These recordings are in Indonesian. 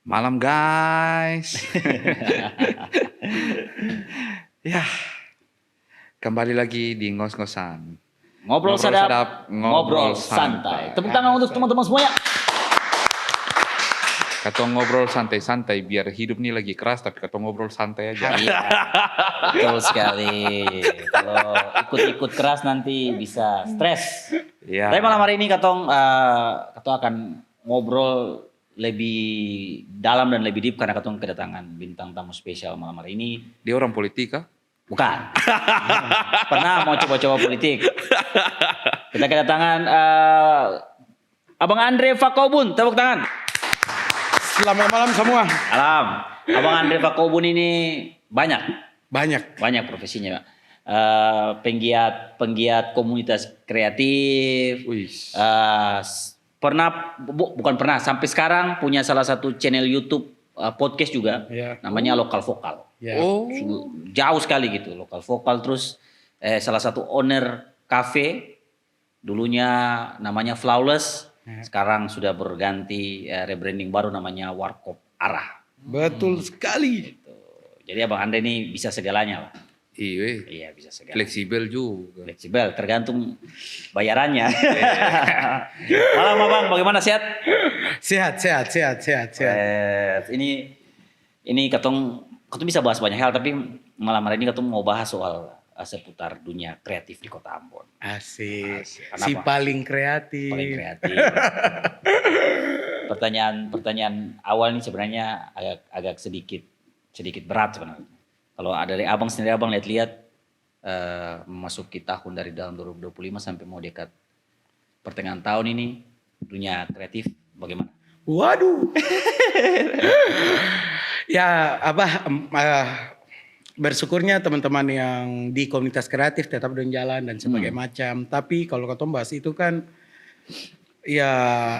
Malam guys. Ya, kembali lagi di ngos-ngosan. Ngobrol sadap, ngobrol santai. Tepuk tangan untuk teman-teman semuanya. Kata ngobrol santai-santai biar hidup nih lagi keras tapi kata ngobrol santai aja. Iya, betul sekali. Kalau ikut-ikut keras nanti bisa stres. Ya. Tapi malam hari ini Katong akan ngobrol lebih dalam dan lebih deep karena Katong kedatangan bintang tamu spesial malam hari ini. Dia orang politik kah? Bukan. Pernah mau coba-coba politik. Kita kedatangan Abang Andre Fakobun, tepuk tangan. Selamat malam semua. Alam. Abang Andre Fakobun ini banyak profesinya, Pak. Penggiat komunitas kreatif. Wih. Bukan pernah sampai sekarang punya salah satu channel YouTube podcast juga. Ya. Namanya Lokal Vokal. Ya. Oh. Jauh sekali gitu Lokal Vokal, terus salah satu owner cafe dulunya namanya Flawless. Sekarang sudah berganti rebranding baru namanya Warkop Arah. Betul sekali. Jadi Abang Andre ini bisa segalanya lah. Iya, Iya, bisa segalanya. fleksibel juga. Fleksibel, tergantung bayarannya. Malam Abang, bagaimana sehat? Sehat. Ini Katong bisa bahas banyak hal, tapi malam hari ini Katong mau bahas soal seputar dunia kreatif di Kota Ambon. Asik. Kenapa? Si paling kreatif. Paling kreatif. Pertanyaan awal ini sebenarnya agak sedikit berat sebenarnya. Kalau ada dari Abang sendiri, Abang lihat-lihat memasuki tahun dari dalam 2025 sampai mau dekat pertengahan tahun ini, dunia kreatif bagaimana? Waduh. Ya bersyukurnya teman-teman yang di komunitas kreatif tetap jalan dan sebagainya macam. Tapi kalau katong bahas itu kan ya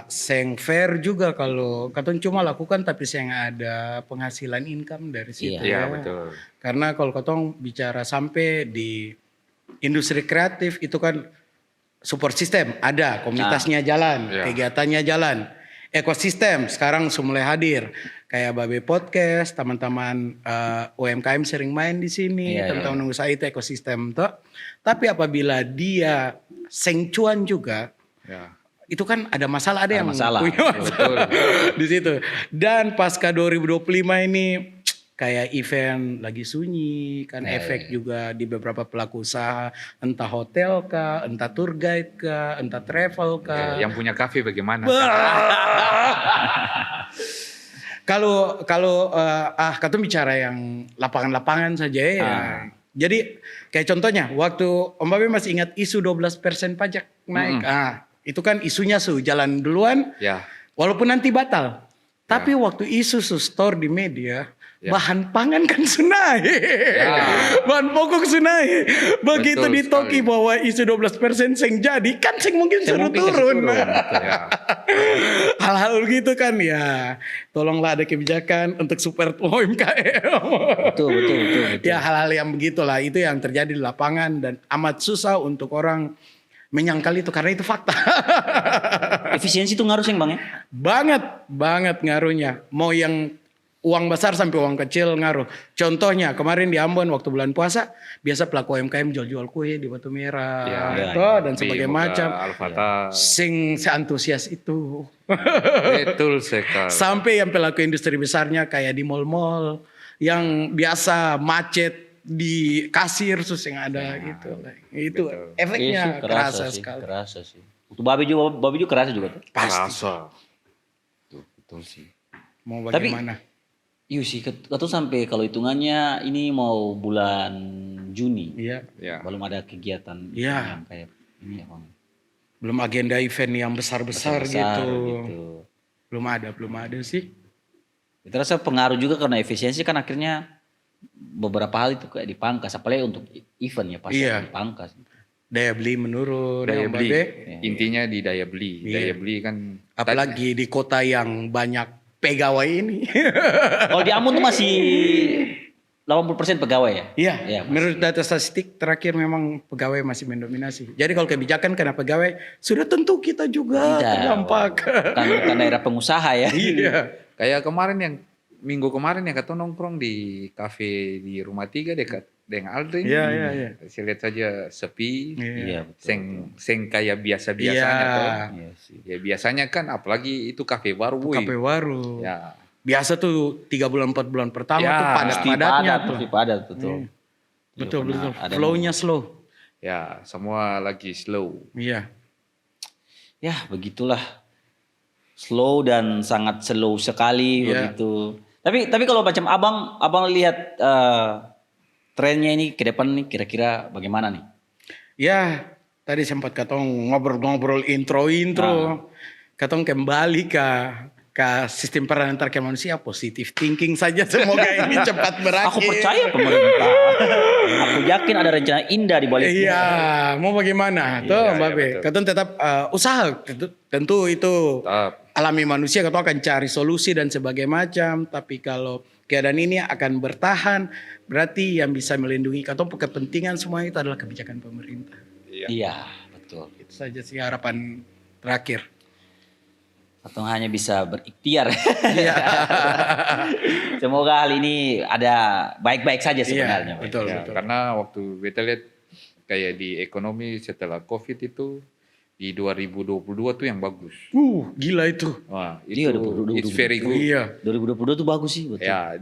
seng fair juga kalau katong cuma lakukan tapi seng ada penghasilan income dari situ. Iya, betul. Karena kalau katong bicara sampai di industri kreatif itu kan support system ada, komunitasnya jalan, kegiatannya jalan. Ekosistem sekarang sudah mulai hadir kayak Babe Podcast, teman-teman UMKM sering main di sini, teman-teman usaha itu ekosistem toh. Tapi apabila dia sengcuan juga, itu kan ada masalah, ada yang masalah. punya masalah di situ. Dan pasca 2025 ini kayak event lagi sunyi kan, efek juga di beberapa pelaku usaha, entah hotel kah, entah tour guide kah, entah travel kah. Yang punya kafe bagaimana? Kalau katong bicara yang lapangan-lapangan saja ya. Jadi kayak contohnya waktu Om Babe masih ingat isu 12% pajak naik. Itu kan isunya jalan duluan. Ya. Walaupun nanti batal. Tapi waktu isu store di media, bahan pangan kan naik. Bahan pokok naik. Begitu Betul ditoki sekali. bahwa isu 12% seng jadi, kan seng mungkin suruh turun. Hal-hal gitu kan ya. Tolonglah ada kebijakan untuk support UMKM. Betul. Ya hal-hal yang begitulah itu yang terjadi di lapangan dan amat susah untuk orang menyangkal itu karena itu fakta. Efisiensi itu ngaruh sih Bang ya? Banget ngaruhnya. Mau yang uang besar sampai uang kecil ngaruh. Contohnya kemarin di Ambon waktu bulan puasa biasa pelaku UMKM jual-jual kue di Batu Merah dan sebagainya macam. Sing seantusias itu. Betul sekali. Sampai yang pelaku industri besarnya kayak di mal-mal yang biasa macet di kasir sus yang ada gitu. Itu efeknya kerasa sekali. Kerasa sih. Untuk Babe juga kerasa juga tuh. Kerasa. Betul sih. Mau bagaimana? Iya sih, Katong sampai kalau hitungannya ini mau bulan Juni. Iya. Belum ada kegiatan Iya. yang kayak ini ya Bang. Belum agenda event yang besar-besar gitu. Belum ada sih. Itu rasa pengaruh juga karena efisiensi kan akhirnya beberapa hal itu kayak dipangkas, apalagi untuk event ya pasti dipangkas. Daya beli menurun. Daya beli. Babe. Intinya di daya beli. Daya beli kan. Apalagi di kota yang banyak pegawai ini. Kalau di Ambon tuh masih 80% pegawai ya? Iya, menurut data statistik terakhir memang pegawai masih mendominasi. Jadi kalau kebijakan kena pegawai, sudah tentu kita juga terdampak. Kan daerah pengusaha ya. Iya. Kayak minggu kemarin yang kata nongkrong di kafe di Rumah Tiga dekat dengan Aldrin. Iya. Saya lihat saja sepi. Iya, Seng kayak biasa-biasanya toh. Iya sih. Ya biasanya kan apalagi itu kafe baru. wuih. Kafe baru. Ya. Biasa tuh 3 bulan 4 bulan pertama Ya, tuh padat-padatnya tuh. Pasti padat, betul. Betul. Ada Flow-nya slow. Ya, semua lagi slow. Iya. Ya, begitulah. Slow dan sangat slow sekali Iya. begitu. Tapi kalau macam abang lihat trennya ini ke depan nih kira-kira bagaimana nih? Ya, tadi sempat katong ngobrol-ngobrol intro. Katong kembali ke sistem peran antar ke manusia, positive thinking saja, semoga ini cepat berakhir. Aku percaya pemerintah. Aku yakin ada rencana indah di baliknya. Iya, mau bagaimana? Tuh, Iya, Mbak Be. betul. Katong tetap usaha, tentu itu Tetap. alami manusia, katong akan cari solusi dan sebagainya macam. Tapi kalau keadaan ini akan bertahan, berarti yang bisa melindungi katong kepentingan semua itu adalah kebijakan pemerintah. Iya, betul. Itu saja sih harapan terakhir. Atau hanya bisa berikhtiar. Iya. Semoga hal ini ada baik-baik saja sebenarnya. Iya, betul. Ya, karena waktu beta lihat kayak di ekonomi setelah COVID itu di 2022 tuh yang bagus. Gila itu. Wah, Iya, itu 2022. it's very good. Iya. 2022 tuh bagus sih, betul. Ya,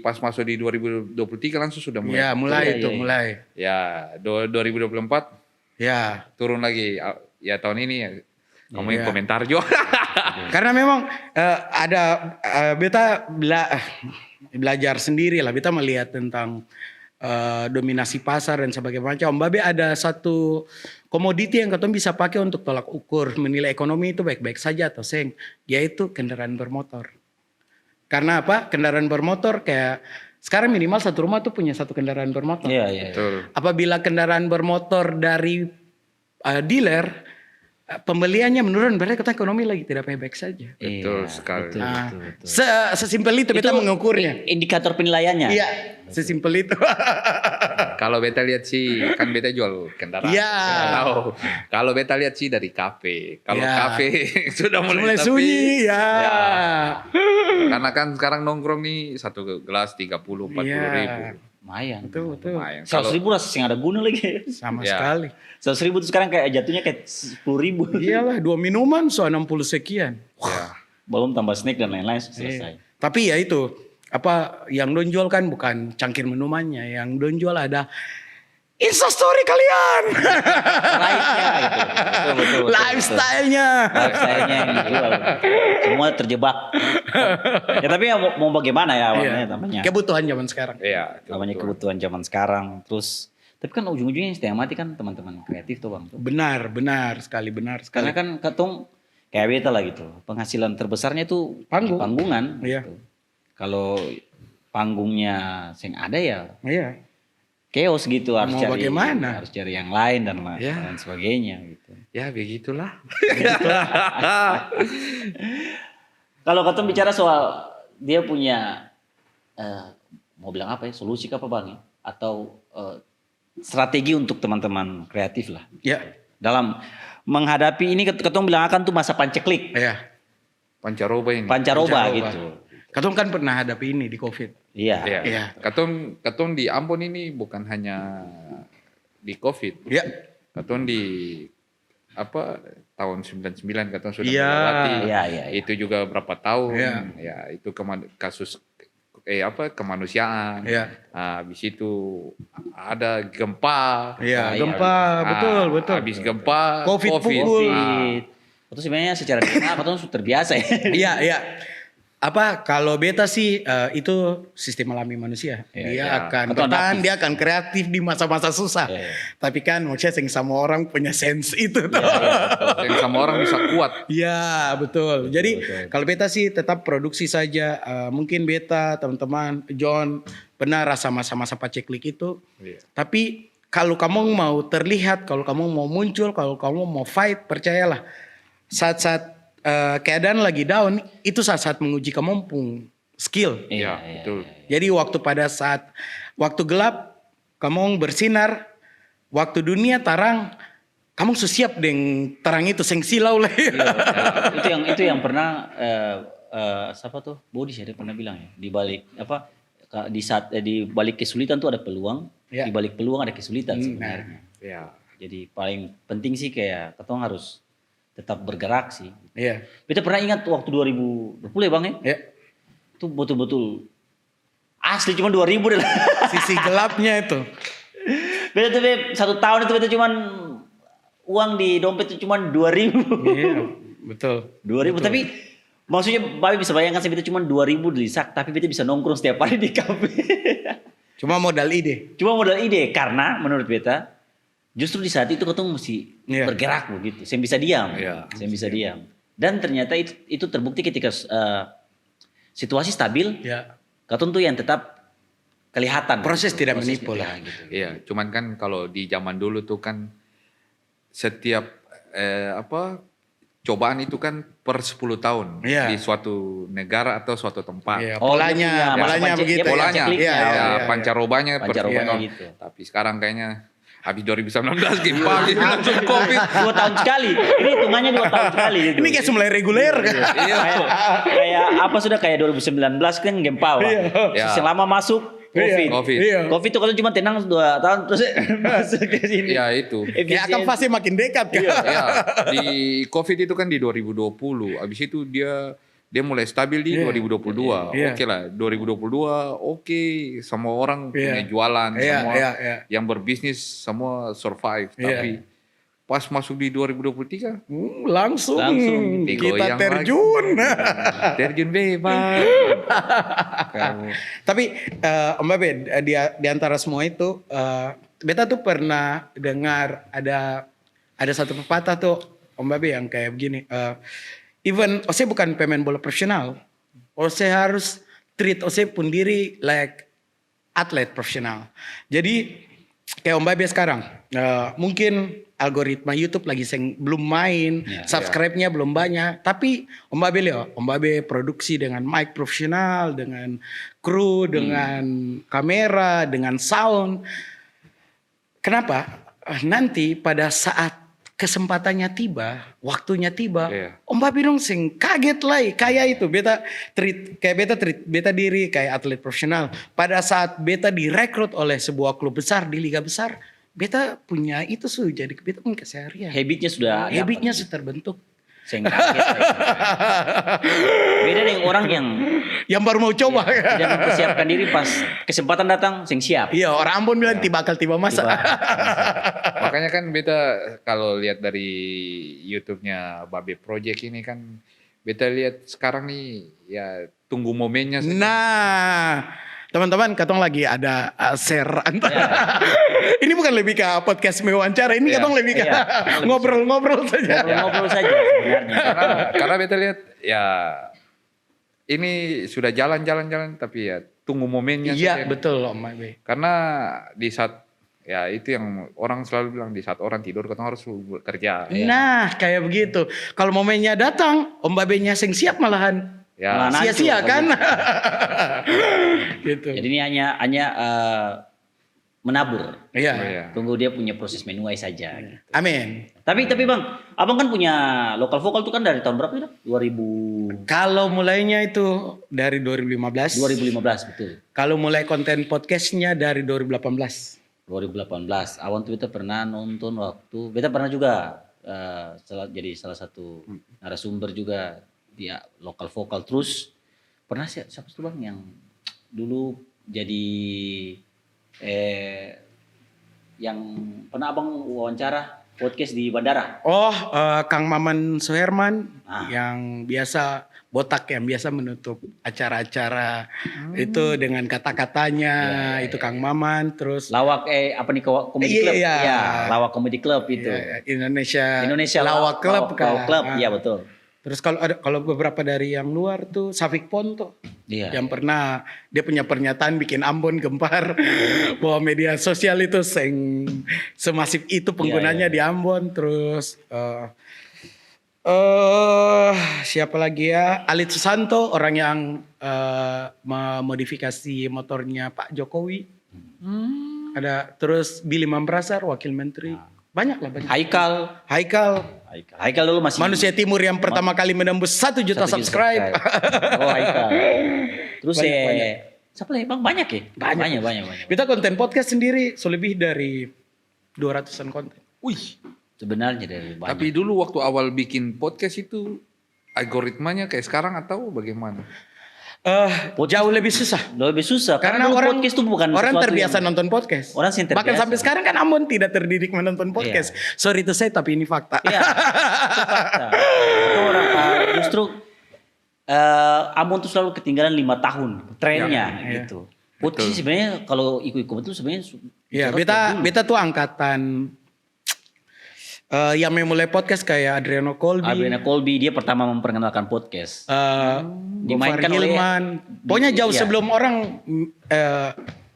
pas masuk di 2023 langsung sudah mulai. Iya, mulai Iya, itu, iya. mulai. Ya, 2024 Ya. turun lagi. Ya tahun ini ya. Ngomongin Iya. komentar juga. Karena memang ada beta belajar sendiri lah. Beta melihat tentang dominasi pasar dan sebagainya macam. Mbak Be, ada satu komoditi yang katong bisa pakai untuk tolak ukur menilai ekonomi itu baik-baik saja atau seng, yaitu kendaraan bermotor. Karena apa? Kendaraan bermotor kayak sekarang minimal satu rumah tuh punya satu kendaraan bermotor. Iya, iya. Betul. Apabila kendaraan bermotor dari dealer, pembeliannya menurun, berarti kata ekonomi lagi tidak baik-baik saja. Betul Iya, sekali. Betul, Nah, betul, betul. Sesimpel itu beta mengukurnya. Indikator penilaiannya. Iya, sesimpel itu. Kalau beta lihat sih, kan beta jual kendaraan. Iya. Nggak tahu. Kalau beta lihat sih dari kafe. Kalau Iya. kafe sudah mulai sepi. sunyi ya. Karena kan sekarang nongkrong nih satu gelas 30-40 Iya. ribu. Lumayan. Betul. Lumayan. 100.000 rasa sih nggak ada guna lagi. Sama Ya. sekali. 100.000 tuh sekarang kayak jatuhnya kayak 10.000. Iyalah, 2 minuman so 60 sekian. Ya. Belum tambah snack dan lain-lain selesai. Tapi ya itu, apa yang don jual kan bukan cangkir minumannya, yang don jual ada Instastory kalian. Right-nya gitu. Betul. Lifestyle-nya. Lifestyle-nya yang dijual. Semua terjebak. Ya tapi ya mau bagaimana ya awalnya namanya. Kebutuhan zaman sekarang. Iya. Namanya kebutuhan zaman sekarang. Terus tapi kan ujung-ujungnya yang setengah mati kan teman-teman kreatif tuh Bang. Benar sekali. Karena kan katong kayak beta lah gitu. Penghasilan terbesarnya itu Panggung. di panggungan. Iya. Gitu. Kalau panggungnya sing ada ya Iya. chaos gitu, harus Mau cari bagaimana? harus cari yang lain dan Ya. lain sebagainya gitu. Ya begitulah. Kalau katong bicara soal dia punya mau bilang apa ya, solusi apa Bang ya? Atau strategi untuk teman-teman kreatif lah. Ya. Dalam menghadapi ini ketong bilang akan tuh masa panceklik, Iya. Pancaroba ini. pancaroba Pancaroba. gitu. Katong kan pernah hadapi ini di COVID. Iya. Iya. Iya. Katong di Ambon ini bukan hanya di COVID. Ya. Katong di tahun 99 katong sudah Iya. melewati. Iya. Itu juga berapa tahun. Iya. Ya, itu kasus kemanusiaan. Iya. Habis itu ada gempa. Iya, Iya. gempa, betul. Habis gempa COVID pukul. Covid. Itu sebenarnya secara katong sudah terbiasa ya. Iya. Kalau beta sih itu sistem alami manusia. Iya, Dia iya. akan Atau bertahan, adaptif. dia akan kreatif di masa-masa susah. Iya. Tapi kan maksudnya semua orang punya sense itu tuh. Dan sama orang bisa kuat. Iya, betul. Jadi kalau beta sih tetap produksi saja. Mungkin beta, teman-teman, John pernah rasa masa-masa paceklik itu. Iya. Tapi kalau kamu mau terlihat, kalau kamu mau muncul, kalau kamu mau fight, percayalah. Saat-saat keadaan lagi down, itu saat-saat menguji kemampuan skill. Iya, betul. Jadi waktu gelap, kamu bersinar. Waktu dunia tarang, kamu sudah siap dengan terang itu, seng silau lah. Itu yang pernah siapa tuh Bodis ya dia pernah bilang ya di balik apa di saat di balik kesulitan tuh ada peluang, Ya. di balik peluang ada kesulitan sebenarnya. Ya. Jadi paling penting sih kayak ketong harus tetap bergerak sih. Iya. Kita pernah ingat waktu 2020 ya Bang ya? Ya. Itu betul-betul asli cuma 2000 deh lah. Sisi gelapnya itu. Beta tuh Beb, 1 tahun itu beta cuman uang di dompet itu cuma 2000. Iya, betul. 2000 tapi maksudnya Babi bisa bayangkan sih beta cuma 2000 di sak tapi beta bisa nongkrong setiap hari di kafe. Cuma modal ide. Cuma modal ide karena menurut beta justru di saat itu ketemu mesti Iya. bergerak begitu. Saya bisa diam. Iya. Saya bisa diam. Dan ternyata itu terbukti ketika situasi stabil, Ya. ketemu tuh yang tetap kelihatan. Proses tidak menipu ya, lah. gitu. Iya, cuman kan kalau di zaman dulu tuh kan setiap cobaan itu kan per 10 tahun Iya. di suatu negara atau suatu tempat. Iya, Oh, polanya, dia punya polanya masa begitu. dia punya Polanya, checklistnya. Iya, iya, ya, iya. pancarobanya per Pancarobanya 10 tahun. gitu. Tapi sekarang kayaknya habis 2019 gimana langsung Covid. 2 tahun sekali. Ini hitungannya 2 tahun sekali gitu. Ini kayak mulai reguler kan. Iya. kayak apa sudah kayak 2019 kan gempa Bang. Iya. Terus yang lama masuk Covid. Covid. Iya. Covid tuh kalau cuma tenang 2 tahun terus masuk ke sini. Iya itu. Ya akan pasti makin dekat kan. Ya, di Covid itu kan di 2020. Habis itu dia mulai stabil di 2022. Iya. Oke lah, 2022 oke, semua orang Iya. punya jualan, Iya, semua iya, iya. yang berbisnis semua survive. Iya. Tapi pas masuk di 2023 Langsung kita digoyang terjun. terjun bebas. Kamu. Tapi Om Babe di antara semua itu beta tuh pernah dengar ada satu pepatah tuh Om Babe yang kayak begini. Even Ose bukan pemain bola profesional, Ose harus treat Ose pun diri like atlet profesional. Jadi kayak Om Babe sekarang, mungkin algoritma YouTube lagi belum main, subscribe-nya belum banyak. Tapi Om Babe lihat, Om Babe produksi dengan mic profesional, dengan kru, dengan kamera, dengan sound. Kenapa? Nanti pada saat kesempatannya tiba, waktunya tiba, Om Babe dong sing kaget lah, kayak itu beta beta diri kayak atlet profesional. Pada saat beta direkrut oleh sebuah klub besar di liga besar, beta punya itu jadi beta pun keseharian. Habitnya sudah Habitnya sudah terbentuk. Saya kaget. Beda dengan orang yang baru mau coba. tidak mempersiapkan diri pas kesempatan datang, sing siap. Iya, orang Ambon bilang tiba masa. Makanya kan beta kalau lihat dari YouTube-nya Babe Project ini kan beta lihat sekarang nih ya tunggu momennya saja. Nah, teman-teman, katong lagi ada share antara. Ini bukan lebih ke podcast mewawancara, ini katong lebih ke ngobrol-ngobrol saja. Ngobrol saja sebenarnya. Karena beta lihat ya ini sudah jalan tapi ya tunggu momennya Iya, saja. betul Om Babe. Karena di saat ya itu yang orang selalu bilang di saat orang tidur katong harus bekerja. Nah, kayak begitu. Kalau momennya datang, Om Babe-nya sing siap malahan. Ya, Mana Sia-sia hancur, kan? Gitu. Jadi ini hanya menabur. Iya. iya. Tunggu dia punya proses menuai saja. Gitu. Amin. Tapi Bang, Abang kan punya lokal vokal tuh kan dari tahun berapa itu? 2015. Kalau mulainya itu dari 2015. 2015 betul. Kalau mulai konten podcastnya dari 2018. 2018. Awan tuh beta pernah nonton waktu, beta pernah juga jadi salah satu narasumber juga dia lokal vokal. Terus pernah siapa tuh Bang yang dulu jadi yang pernah Abang wawancara podcast di bandara. Oh, Kang Maman Suherman Ah. yang biasa botak yang biasa menutup acara-acara itu dengan kata-katanya itu Kang Maman terus Lawak apa nih komedi club? Iya. Ya, Lawak komedi club itu. Indonesia Lawak Club kan. Club, iya betul. Terus kalau beberapa dari yang luar tuh Safik Ponto Iya. yang pernah dia punya pernyataan bikin Ambon gempar bahwa media sosial itu semasif itu penggunanya di Ambon. Terus siapa lagi ya? Alit Susanto, orang yang memodifikasi motornya Pak Jokowi. Ada terus Billy Mambrasar, wakil menteri. Banyak lah banyak. Haikal dulu masih manusia timur yang pertama kali menembus 1 juta 1 juta subscribe. Oh, Haikal. Terus Banyak. siapa lagi Bang? Banyak ya? Banyak. Kita konten podcast sendiri lebih dari 200-an konten. Wih. Sebenarnya dari banyak. Tapi dulu waktu awal bikin podcast itu algoritmanya kayak sekarang atau bagaimana? Jauh lebih susah. Lebih susah Karena dulu orang podcast itu bukan orang sesuatu terbiasa yang- nonton podcast. Orang sih terbiasa. Bahkan sampai sekarang kan Ambon tidak terdidik menonton podcast. Sorry itu saya tapi ini fakta. Iya. Itu fakta. Itu orang justru Ambon tuh selalu ketinggalan 5 tahun trennya Iya. gitu. Podcast sih sebenarnya kalau ikut-ikut itu sebenarnya Iya, beta tuh angkatan yang memulai podcast kayak Adriano Colby, Adriana Colby dia pertama memperkenalkan podcast. Gofar Dimainkan oleh- Hilman. Pokoknya jauh Iya. sebelum orang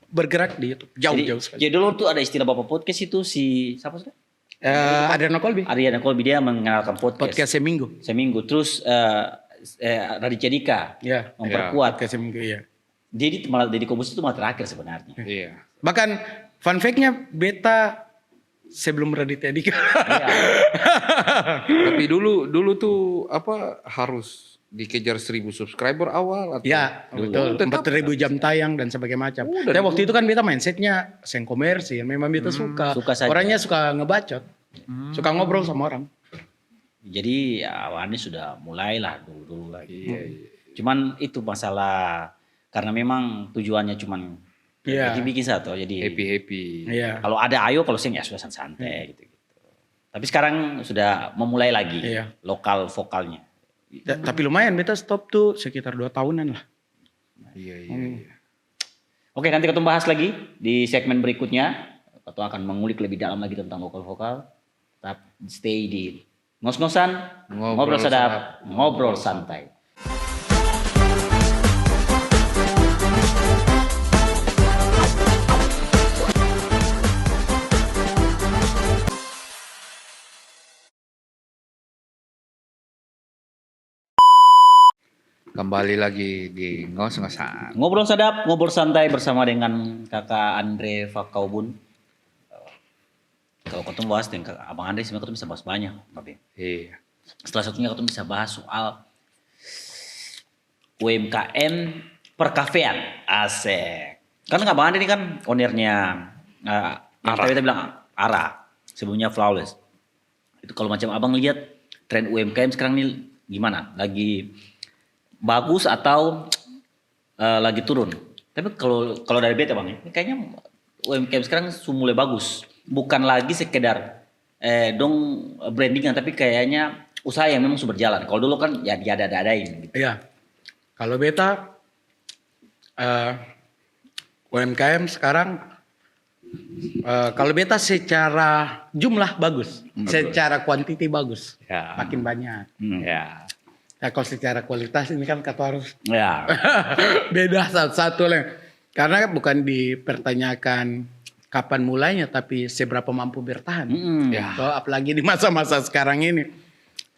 bergerak di YouTube. Jauh sekali. Jadi dulu tuh ada istilah Bapak podcast itu si siapa sih? Adriano Colby. Adriana Colby dia mengenalkan podcast. Podcast seminggu. Seminggu. Terus Raditya Dika Ya. memperkuat. Podcast seminggu ya. Jadi malah Deddy Kobus itu malah terakhir sebenarnya. Iya. Bahkan fun fact-nya beta sebelum Raditya Dika. Iya. Tapi dulu tuh apa harus dikejar 1000 subscriber awal atau Ya, betul. Tetap 4.000 jam tayang dan sebagainya macam. Udah Tapi dulu. waktu itu kan beta mindsetnya seng komersil. Memang beta suka. Suka saja. Orangnya suka ngebacot. Suka ngobrol sama orang. Jadi ya, awalnya sudah mulailah dulu lagi. Iya. Cuman itu masalah karena memang tujuannya cuman Iya. bikin satu jadi Happy. Iya. kalau ada ayo kalau saya ya sudah santai gitu. Tapi sekarang sudah memulai lagi Iya. lokal vokalnya. Tapi lumayan beta stop tuh sekitar 2 tahunan lah. Iya. Oke, nanti kita bahas lagi di segmen berikutnya. Atau akan mengulik lebih dalam lagi tentang vokal-vokal. Tetap stay di ngos-ngosan, ngobrol sadap, ngobrol santai. Kembali lagi di ngos-ngosan. Ngobrol sadap, ngobrol santai bersama dengan kakak Andre Fakaubun. Kalau ketemu bahas dengan abang Andre sebenarnya ketemu bisa bahas banyak, tapi Iya. setelah satunya ketemu bisa bahas soal UMKM perkafean. Asik. Kan abang Andre ini kan ownernya yang tadi kita bilang Ara, sebelumnya Flawless. Itu kalau macam abang lihat tren UMKM sekarang ini gimana? Lagi bagus atau lagi turun? Tapi kalau dari beta bang, ini kayaknya UMKM sekarang mulai bagus. Bukan lagi sekedar dong brandingan, tapi kayaknya usaha yang memang sudah berjalan. Kalau dulu kan ya diada-adain gitu. Iya. Kalau beta UMKM sekarang kalau beta secara jumlah bagus, secara kuantiti bagus, Ya. makin banyak. Ya. Nah, kalau secara kualitas ini kan kata harus Ya. beda satu-satu lah. Karena bukan dipertanyakan kapan mulainya, tapi seberapa mampu bertahan. Ya. So, apalagi di masa-masa sekarang ini.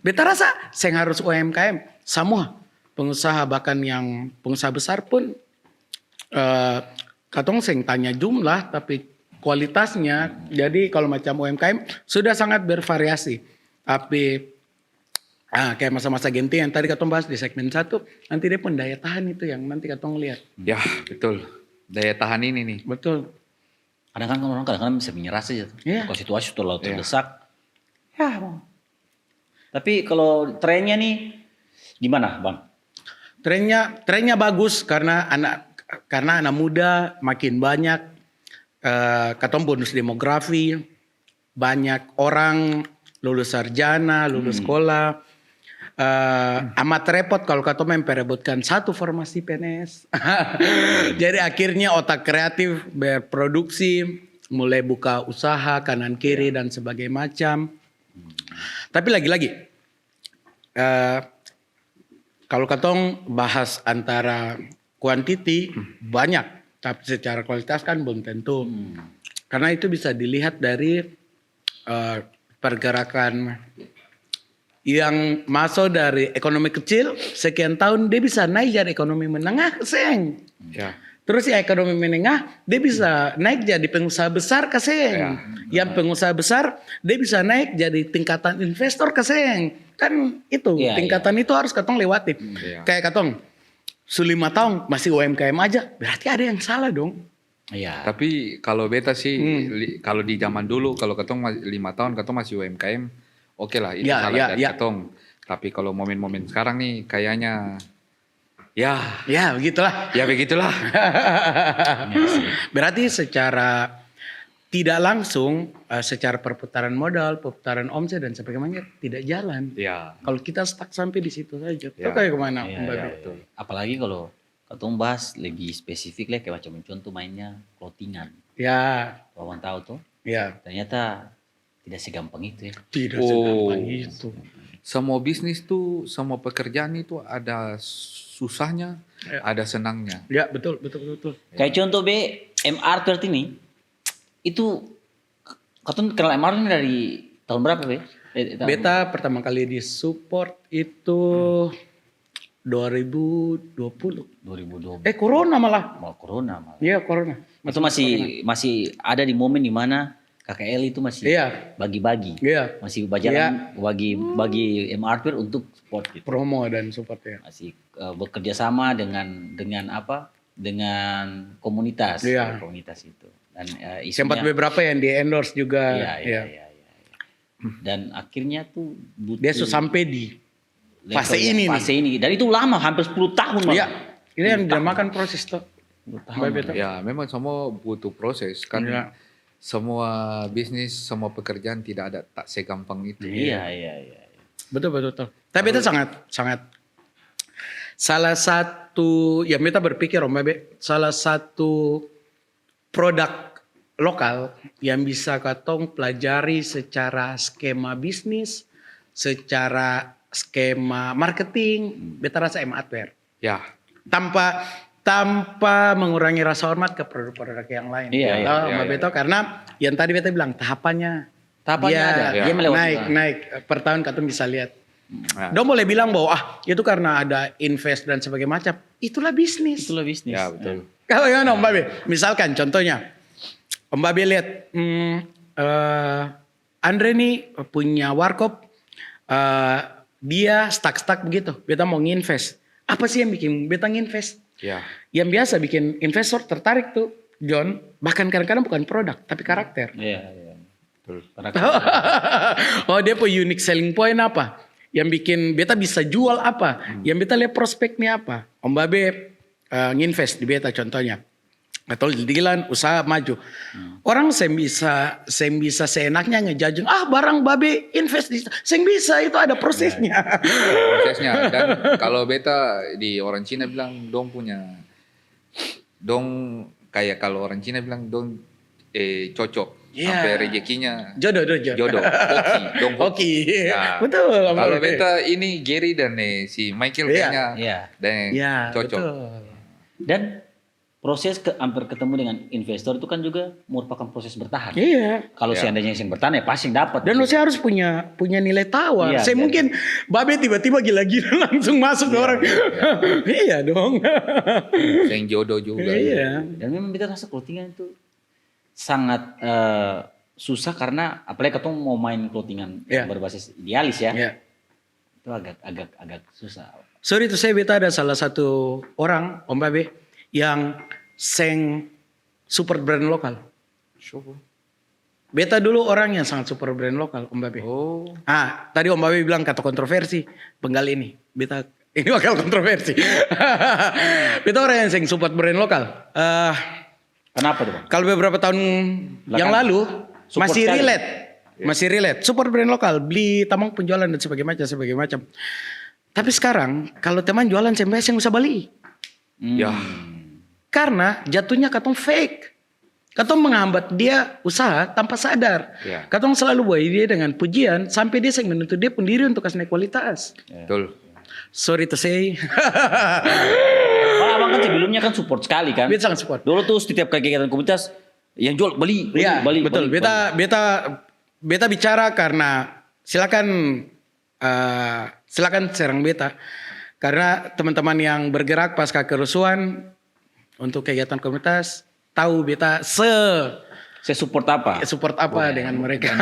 Beta rasa yang harus UMKM semua pengusaha, bahkan yang pengusaha besar pun katong seng tanya jumlah tapi kualitasnya. Jadi kalau macam UMKM sudah sangat bervariasi. Tapi kayak masa-masa Genti yang tadi katong bahas di segmen 1, nanti dia pun daya tahan itu yang nanti katong lihat. Ya, betul. Daya tahan ini nih. Betul. Kadang-kadang bisa menyerah saja. Iya. Kalau situasi terlalu terdesak. Ya bang. Tapi kalau trennya nih gimana bang? Trennya bagus karena anak muda makin banyak, katong bonus demografi, banyak orang lulus sarjana, lulus sekolah. Amat repot kalau katong memperebutkan satu formasi PNS. Jadi akhirnya otak kreatif berproduksi, mulai buka usaha kanan kiri dan sebagainya macam. Tapi lagi-lagi kalau katong bahas antara kuantiti banyak, tapi secara kualitas kan belum tentu. Karena itu bisa dilihat dari pergerakan yang masuk dari ekonomi kecil sekian tahun dia bisa naik jadi ekonomi menengah, seng. Ya. Terus ya ekonomi menengah dia bisa naik jadi pengusaha besar kaseng. Yang pengusaha besar dia bisa naik jadi tingkatan investor kaseng. Kan itu tingkatan itu harus katong lewati. Kayak katong 5 tahun masih UMKM aja, berarti ada yang salah dong. Iya. Tapi kalau beta sih, kalau di zaman dulu, kalau ketong 5 tahun, ketong masih UMKM, oke lah, itu salah dari ketong. Tapi kalau momen-momen sekarang nih, kayaknya, ya begitulah. Ya begitulah. Berarti secara tidak langsung, secara perputaran modal, perputaran omset dan sebagainya tidak jalan. Ya. Kalau kita stuck sampai di situ saja, itu kayak kemana? Betul. Apalagi kalau katong bahas lebih spesifik lah, kayak macam contoh mainnya clothingan. Ya. Wawan tahu tuh. Ya. Ternyata tidak segampang itu ya. Tidak segampang itu. Semua bisnis tuh, semua pekerjaan itu ada susahnya, ada senangnya. Ya betul. Kayak contoh MR ini, itu katong kenal MR ini dari tahun berapa Beta pertama kali disupport itu 2020. Corona malah. Mau corona malah. Iya, corona. Itu masih ada di momen dimana KKL itu masih bagi-bagi. Iya. Masih berjalan bagi MR untuk support gitu. Promo dan support ya. Masih bekerja sama dengan apa? Dengan komunitas. Iya. Komunitas itu. Dan sempat beberapa yang di endorse juga. Iya. Dan akhirnya tuh dia sampai di fase ini. Dan itu lama, hampir 10 tahun. Iya. Ini yang dinamakan proses tuh. Ya, memang semua butuh proses kan. Ya. Semua bisnis, semua pekerjaan tidak ada tak segampang itu. Iya. Betul. Tapi itu sangat salah satu yang kita berpikir Om Babe, salah satu produk lokal yang bisa katong pelajari secara skema bisnis, secara skema marketing, beta rasa Adware. Ya. Tanpa mengurangi rasa hormat ke produk-produk yang lain. Mbak Beto karena yang tadi beta bilang tahapannya ada. Dia naik per tahun katong bisa lihat. Dong boleh bilang bahwa itu karena ada invest dan sebagainya macam. Itulah bisnis. Ya betul. Kalau gimana Om Babe? Misalkan contohnya Om Babe lihat Andre nih punya warkop, dia stuck begitu. Beta mau nginvest. Apa sih yang bikin beta nginvest? Ya. Yang biasa bikin investor tertarik tuh, John. Bahkan kadang-kadang bukan produk, tapi karakter. Iya. Oh dia punya unique selling point apa? Yang bikin beta bisa jual apa? Yang beta lihat prospeknya apa? Om Babe nginvest di beta contohnya. Atau dilan usaha maju. Orang saya bisa seenaknya ngejajeng. Barang Babe invest di saya bisa, itu ada prosesnya. Prosesnya. Dan kalau beta di orang Cina bilang kayak kalau orang Cina bilang cocok. Sampai rezekinya jodoh. Hoki. Nah, betul. Kalau beta ini Gary dan si Michael kayaknya dan cocok. Betul. Dan proses hampir ketemu dengan investor itu kan juga merupakan proses bertahan. Iya. Kalau seandainya yang bertahan ya pasti dapat. Dan saya harus punya nilai tawar. Saya mungkin Babe tiba-tiba gila-gila langsung masuk ke orang. Iya dong. Yang jodoh juga. Iya. Dan memang kita rasa clothingan itu sangat susah karena apalagi ketemu mau main clothingan berbasis idealis ya. Iya. Itu agak susah. Sorry itu saya beta ada salah satu orang Om Babe yang support brand lokal. Beta dulu orang yang sangat support brand lokal Om Babe. Tadi Om Babe bilang kata kontroversi penggal ini. Beta ini bakal kontroversi. Beta orang yang support brand lokal. Kenapa tuh Bang? Kalau beberapa tahun yang lalu masih relate. Masih relate. Support brand lokal, beli tamang penjualan dan sebagainya macam. Tapi sekarang kalau teman jualan saya yang usah beli. Ya. Karena jatuhnya katong fake. Katong menghambat dia usaha tanpa sadar. Katong selalu buat dia dengan pujian sampai dia menuntut dia pendiri untuk kasih naik kualitas. Betul. Sorry to say. Kalau abang kan sebelumnya kan support sekali kan. Beta sangat support. Dulu tuh setiap kegiatan komunitas yang jual beli. Betul. Beta bicara karena silakan serang beta. Karena teman-teman yang bergerak pasca kerusuhan untuk kegiatan komunitas, tahu beta Saya support apa? support apa dengan mereka. Dan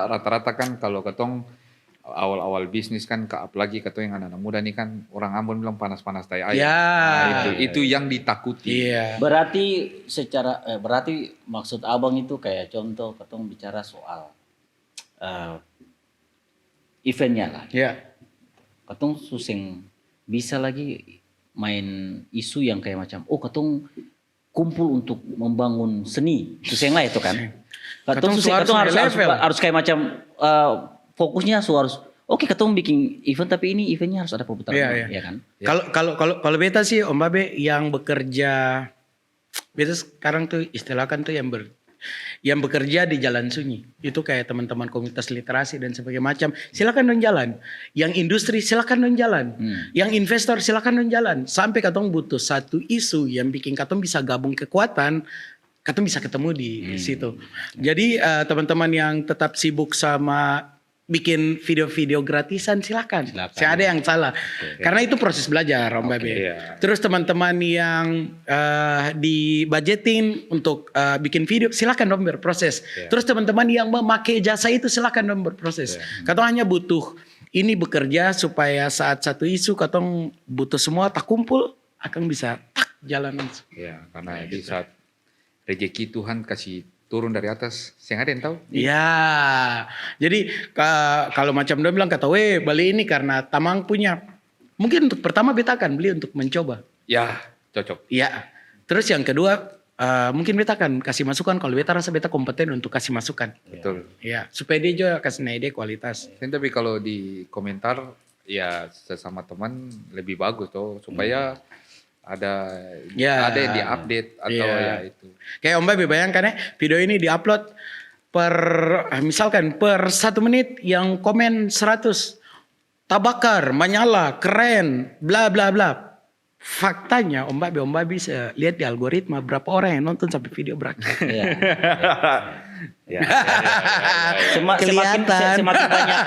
rata-rata kan kalau ketong awal-awal bisnis kan, apalagi ketong yang anak-anak muda nih kan, orang Ambon bilang panas-panas tai ayam. Ya. Nah, itu yang ditakuti. Iya. Berarti maksud abang itu kayak contoh ketong bicara soal eventnya lah. Iya. Ketong suseng bisa lagi main isu yang kayak macam, ketong kumpul untuk membangun seni. Suseng lah itu kan. Ketong harus kayak macam fokusnya harus ketong bikin event tapi ini eventnya harus ada perputaran uang, ya kan? Kalau beta sih Om Babe yang bekerja, beta sekarang tuh istilahkan tuh yang bekerja di jalan sunyi. Itu kayak teman-teman komunitas literasi dan sebagainya macam. Silakan dong jalan. Yang industri silakan dong jalan. Yang investor silakan dong jalan. Sampai katong butuh satu isu yang bikin katong bisa gabung kekuatan, katong bisa ketemu di situ. Jadi teman-teman yang tetap sibuk sama bikin video-video gratisan silakan. Saya ada yang salah. Karena itu proses belajar Om Babe. Terus teman-teman yang dibudgetin untuk bikin video silakan dong berproses. Terus teman-teman yang memakai jasa itu silakan dong berproses. Katong hanya butuh ini bekerja supaya saat satu isu katong butuh semua tak kumpul akan bisa jalan langsung. Ya, karena di saat rezeki Tuhan kasih turun dari atas, saya ada yang tahu. Iya, jadi kalau macam dia bilang kata, beli ini karena Tamang punya. Mungkin untuk pertama beta akan beli untuk mencoba. Ya, cocok. Iya. Terus yang kedua, mungkin beta akan kasih masukan kalau beta rasa beta kompeten untuk kasih masukan. Betul. Iya, supaya dia juga kasih ide kualitas. Tapi kalau di komentar, ya sesama teman lebih bagus tuh, supaya ada yang diupdate atau ya itu. Kayak Om Babe bayangkan video ini diupload misalkan per 1 menit yang komen 100 tabakar, menyala, keren, bla bla bla. Faktanya Om Babe bisa lihat di algoritma berapa orang yang nonton sampai video berakhir. Semakin banyak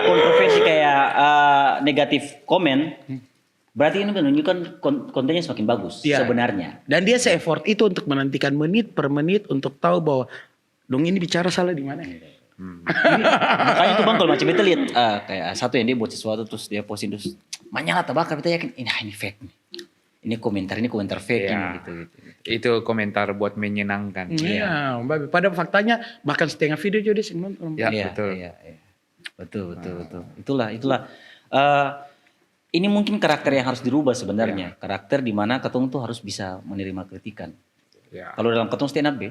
kontroversi kayak negatif komen. Berarti ini menunjukkan kontennya semakin bagus sebenarnya. Dan dia se-effort itu untuk menantikan menit per menit untuk tahu bahwa dong ini bicara salah di mana. Makanya tuh Bang kalau macam itu lihat kayak satu yang dia buat sesuatu terus dia posting terus menyala tabakar kita yakin ini fake nih. Ini komentar fake gitu. Itu komentar buat menyenangkan. Iya, Mbak. Pada faktanya bahkan setengah video juga dia nonton. Betul. Itulah. Ini mungkin karakter yang harus dirubah sebenarnya. Karakter di mana ketong tuh harus bisa menerima kritikan. Kalau dalam ketong stand up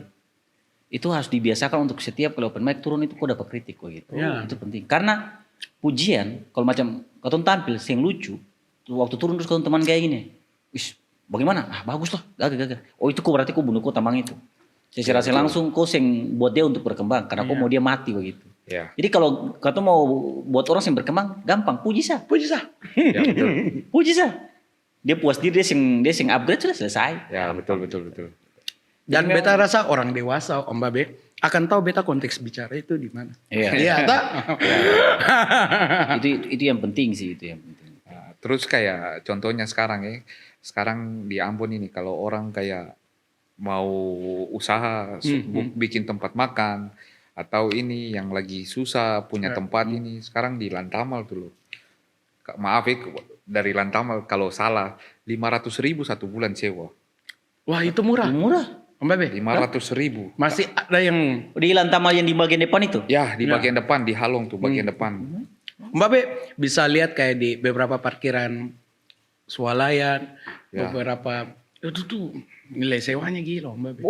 itu harus dibiasakan untuk setiap kalau open mic turun itu kok dapat kritik kok gitu. Itu penting. Karena pujian kalau macam ketong tampil yang lucu, waktu turun terus ketong teman kayak gini. Wis, bagaimana? Bagus lah. Gagah. Itu kok berarti kok bunuh kok Tamang itu. Saya rasa langsung kok yang buat dia untuk berkembang karena kok mau dia mati begitu. Jadi kalau kau mau buat orang yang berkembang, gampang, puji sah. Ya, betul. Puji sah. Dia puas diri, dia sing upgrade sudah selesai. Ya, betul. Dan beta rasa orang dewasa Om Babe akan tahu beta konteks bicara itu di mana. Iya, itu yang penting sih, itu yang penting. Nah, terus kayak contohnya sekarang di Ambon ini kalau orang kayak mau usaha bikin tempat makan atau ini yang lagi susah punya tempat ini sekarang di Lantamal tuh loh. Maaf dari Lantamal kalau salah 500.000 1 bulan sewa. Wah itu murah. Om Babe 500.000. Masih ada yang di Lantamal yang di bagian depan itu? Ya di bagian depan di Halong tuh bagian depan. Om Babe bisa lihat kayak di beberapa parkiran swalayan beberapa itu tuh nilai sewanya gila Om Babe.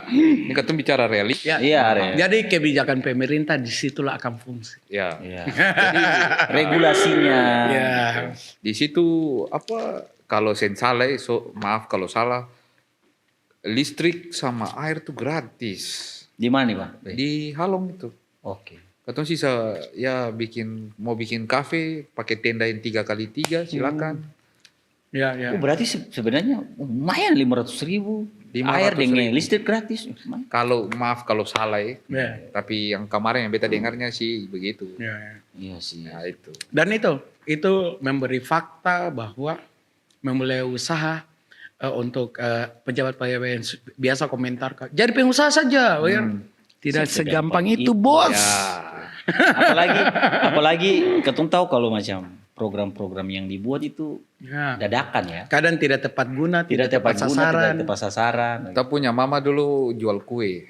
Ini kan tuh bicara realis. Jadi kebijakan pemerintah disitulah akan fungsi. Jadi regulasinya. Di situ kalau saya salah, maaf kalau salah, listrik sama air tuh gratis. Di mana nih Bang? Di Halong itu. Oke. Katong sisa mau bikin kafe pakai tenda yang 3x3 silakan. Berarti sebenarnya lumayan 500.000 air dengan listrik gratis. Kalau salah tapi yang kemarin yang beta dengarnya sih begitu. Iya sih. Nah, itu. Dan itu memberi fakta bahwa memulai usaha untuk pejabat-pejabat yang biasa komentar, jadi pengusaha saja, tidak segampang itu bos. Apalagi ketong tahu kalau macam program-program yang dibuat itu dadakan ya. Kadang tidak tepat guna, tidak tepat sasaran. Kita punya mama dulu jual kue.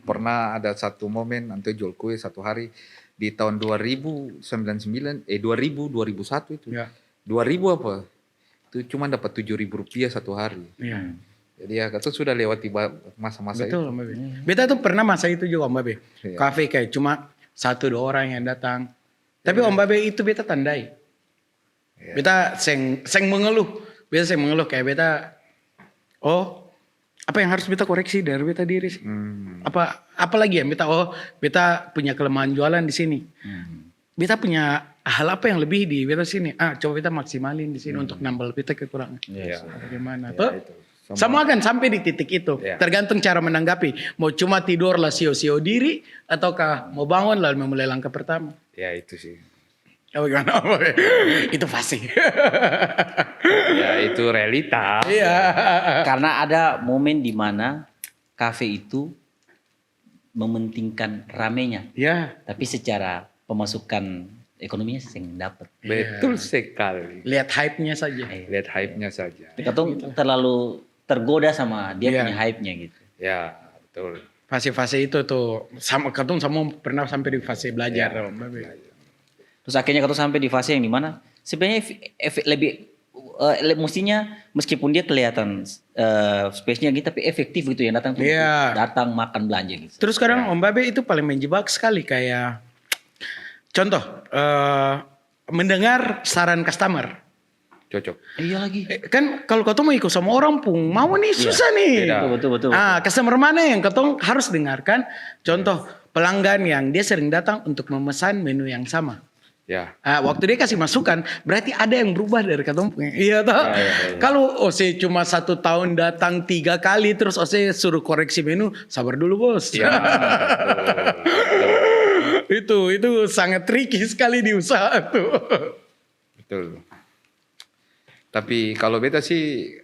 Pernah ada satu momen nanti jual kue satu hari di tahun 2001 itu. 2000 apa? Itu cuma dapat 7.000 rupiah satu hari. Jadi ya itu sudah lewati masa-masa itu. Betul, Mbak Be. Beta tuh pernah masa itu juga Mbak Be. Kafe kayak cuma 1-2 orang yang datang. Tapi Om Babe itu beta tandai. Beta seng mengeluh. Beta seng mengeluh kayak beta, apa yang harus beta koreksi dari beta diri sih? Apa lagi ya beta punya kelemahan jualan di sini. Beta punya hal apa yang lebih di beta sini? Coba beta maksimalin di sini untuk nambal beta kekurangan. Bagaimana? Semua akan sampai di titik itu. Tergantung cara menanggapi. Mau cuma tidur lah sio-sio diri ataukah mau bangun lalu memulai langkah pertama. Ya itu sih. Bagaimana? Itu pasti. Ya itu realita. Iya. Karena ada momen di mana kafe itu mementingkan ramenya. Ya. Tapi secara pemasukan ekonominya sering dapat. Betul sekali. Lihat hype-nya saja. Lihat hype-nya saja. Katong terlalu tergoda sama dia punya hype-nya gitu. Ya, betul. Fase-fase itu tuh katong semua pernah sampai di fase belajar. Terus akhirnya katong sampai di fase yang dimana sebenarnya lebih mestinya meskipun dia kelihatan space-nya gitu tapi efektif gitu yang datang tuh datang makan belanja gitu. Terus sekarang Om Babe itu paling menjebak sekali kayak contoh mendengar saran customer. Cocok. Iya lagi. Kan kalau ketong mau ikut sama orang pun mau nih susah nih. Betul. Customer mana yang ketong harus dengarkan? Contoh pelanggan yang dia sering datang untuk memesan menu yang sama. Ya. Waktu dia kasih masukan, berarti ada yang berubah dari ketong. Iya toh. Kalau Ose cuma 1 tahun datang 3 kali terus Ose suruh koreksi menu, sabar dulu bos. Ya. Betul. Itu sangat tricky sekali di usaha tuh. Betul. Tapi kalau beta sih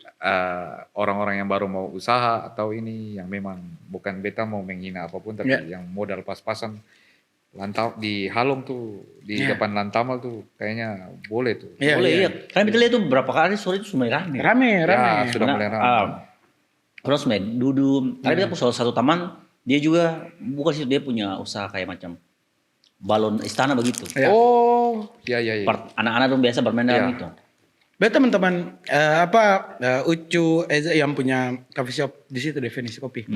orang-orang yang baru mau usaha atau ini yang memang bukan beta mau menghina apapun tapi yang modal pas-pasan di Halong tuh di depan Lantamal tuh kayaknya boleh tuh. Boleh iya. Karena kita lihat tuh berapa kali sore itu mulai rame. Rame. Ya, sudah mulai rame. Terus duduk. Karena kita salah satu teman dia juga bukan sih dia punya usaha kayak macam balon istana begitu. Oh, iya. Anak-anak tuh biasa bermain dalam itu. Betul teman-teman, Ucu Eza yang punya coffee shop di situ Definisi Kopi.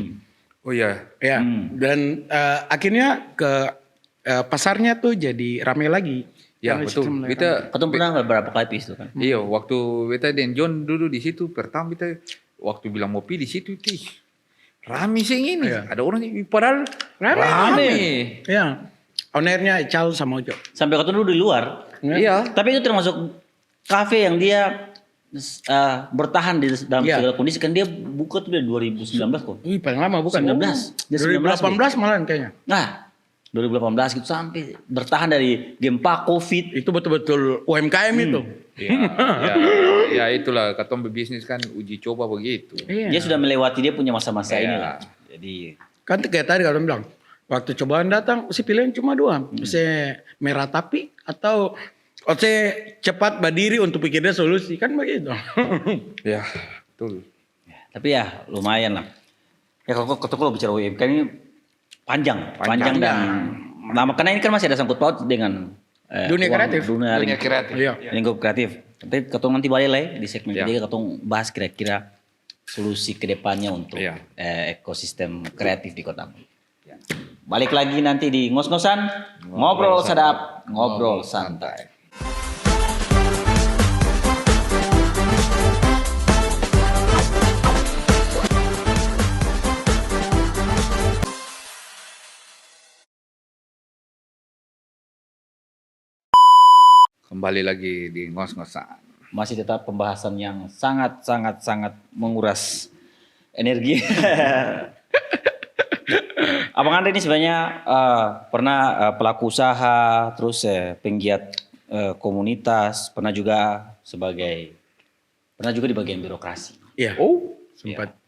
Oh iya. Ya. Dan akhirnya ke pasarnya tuh jadi ramai lagi. Ya betul. Ketemu pernah berapa kali itu kan? Iya, waktu beta dan John duduk di situ pertama beta waktu bilang ngopi di situ itu rame sih ini. Ada orang padahal rame. Iya. Ownernya Ical sama Ojo. Sampai ketemu dulu di luar. Iya. Tapi itu termasuk kafe yang dia bertahan di dalam segala kondisi kan dia buka tuh dari 2019 kok. Paling lama bukan? 19. 2018 malah kayaknya. Nah, 2018 gitu sampai bertahan dari gempa Covid. Itu betul-betul UMKM itu. Ya itulah katong berbisnis kan uji coba begitu. Dia sudah melewati dia punya masa-masa ini lah. Jadi kan kayak tadi kalau bilang waktu cobaan datang, si pilihan cuma 2, si merah tapi atau cepat berdiri untuk pikirnya solusi kan begitu. Ya, betul. Tapi ya lumayan lah. Ya kalau bicara UMKM ini panjang dan lama karena ini kan masih ada sangkut paut dengan dunia kreatif. Dunia kreatif. Lingkup kreatif. Nanti ketong nanti balik lah di segmen ketiga ketong bahas kira-kira solusi kedepannya untuk ekosistem kreatif di Kota. Balik lagi nanti di ngos-ngosan, ngobrol sadap, ngobrol santai. Kembali lagi di ngos-ngosan. Masih tetap pembahasan yang sangat menguras energi. Abang Andre ini sebenarnya pernah pelaku usaha, terus penggiat komunitas, pernah juga sebagai Pernah juga di bagian birokrasi. Iya. Oh, Sempat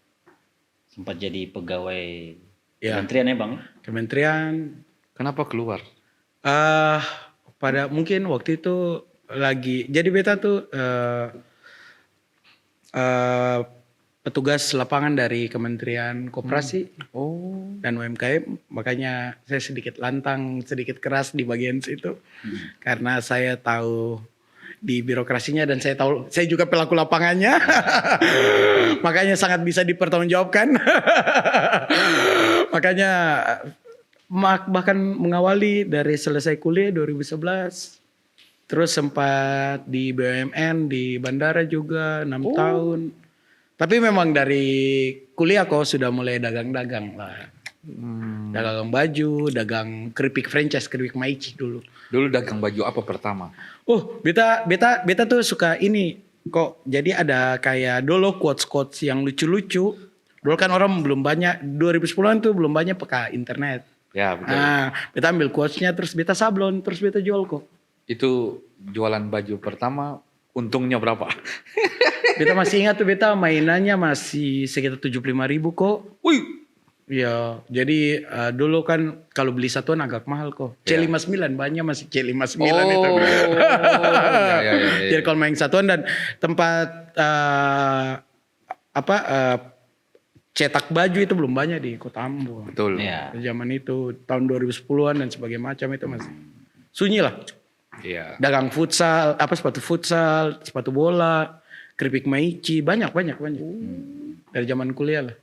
Sempat jadi pegawai Iya. kementerian ya Bang? kementerian. kenapa keluar? Pada mungkin waktu itu lagi jadi beta tuh petugas lapangan dari Kementerian Koperasi Oh, dan UMKM, makanya saya sedikit lantang, sedikit keras di bagian situ karena saya tahu di birokrasinya dan saya juga pelaku lapangannya. Makanya sangat bisa dipertanggungjawabkan. Makanya bahkan mengawali dari selesai kuliah 2011, terus sempat di BUMN di bandara juga 6 tahun. Tapi memang dari kuliah kok sudah mulai dagang-dagang lah. Dagang baju, dagang keripik franchise, keripik Maici dulu. dulu dagang baju apa pertama? Oh, beta tuh suka ini kok. Jadi ada kayak dulu quotes yang lucu-lucu. Dulu kan orang belum banyak, 2010-an tuh belum banyak pakai internet. Ya betul. Nah, beta ambil quotes-nya terus beta sablon, terus beta jual kok. Itu jualan baju pertama, untungnya berapa? Beta masih ingat tuh beta mainannya masih sekitar 75.000 kok. Wih, Ya, jadi dulu kan kalau beli satuan agak mahal kok. C59 banyak masih C59 itu. ya. Jadi kalau main satuan dan tempat cetak baju itu belum banyak di Kota Ambon. Betul. Iya. Zaman itu tahun 2010-an dan sebagainya macam itu masih sunyi lah. Iya. Dagang futsal, sepatu futsal, sepatu bola, keripik Maici, banyak. Dari zaman kuliah lah.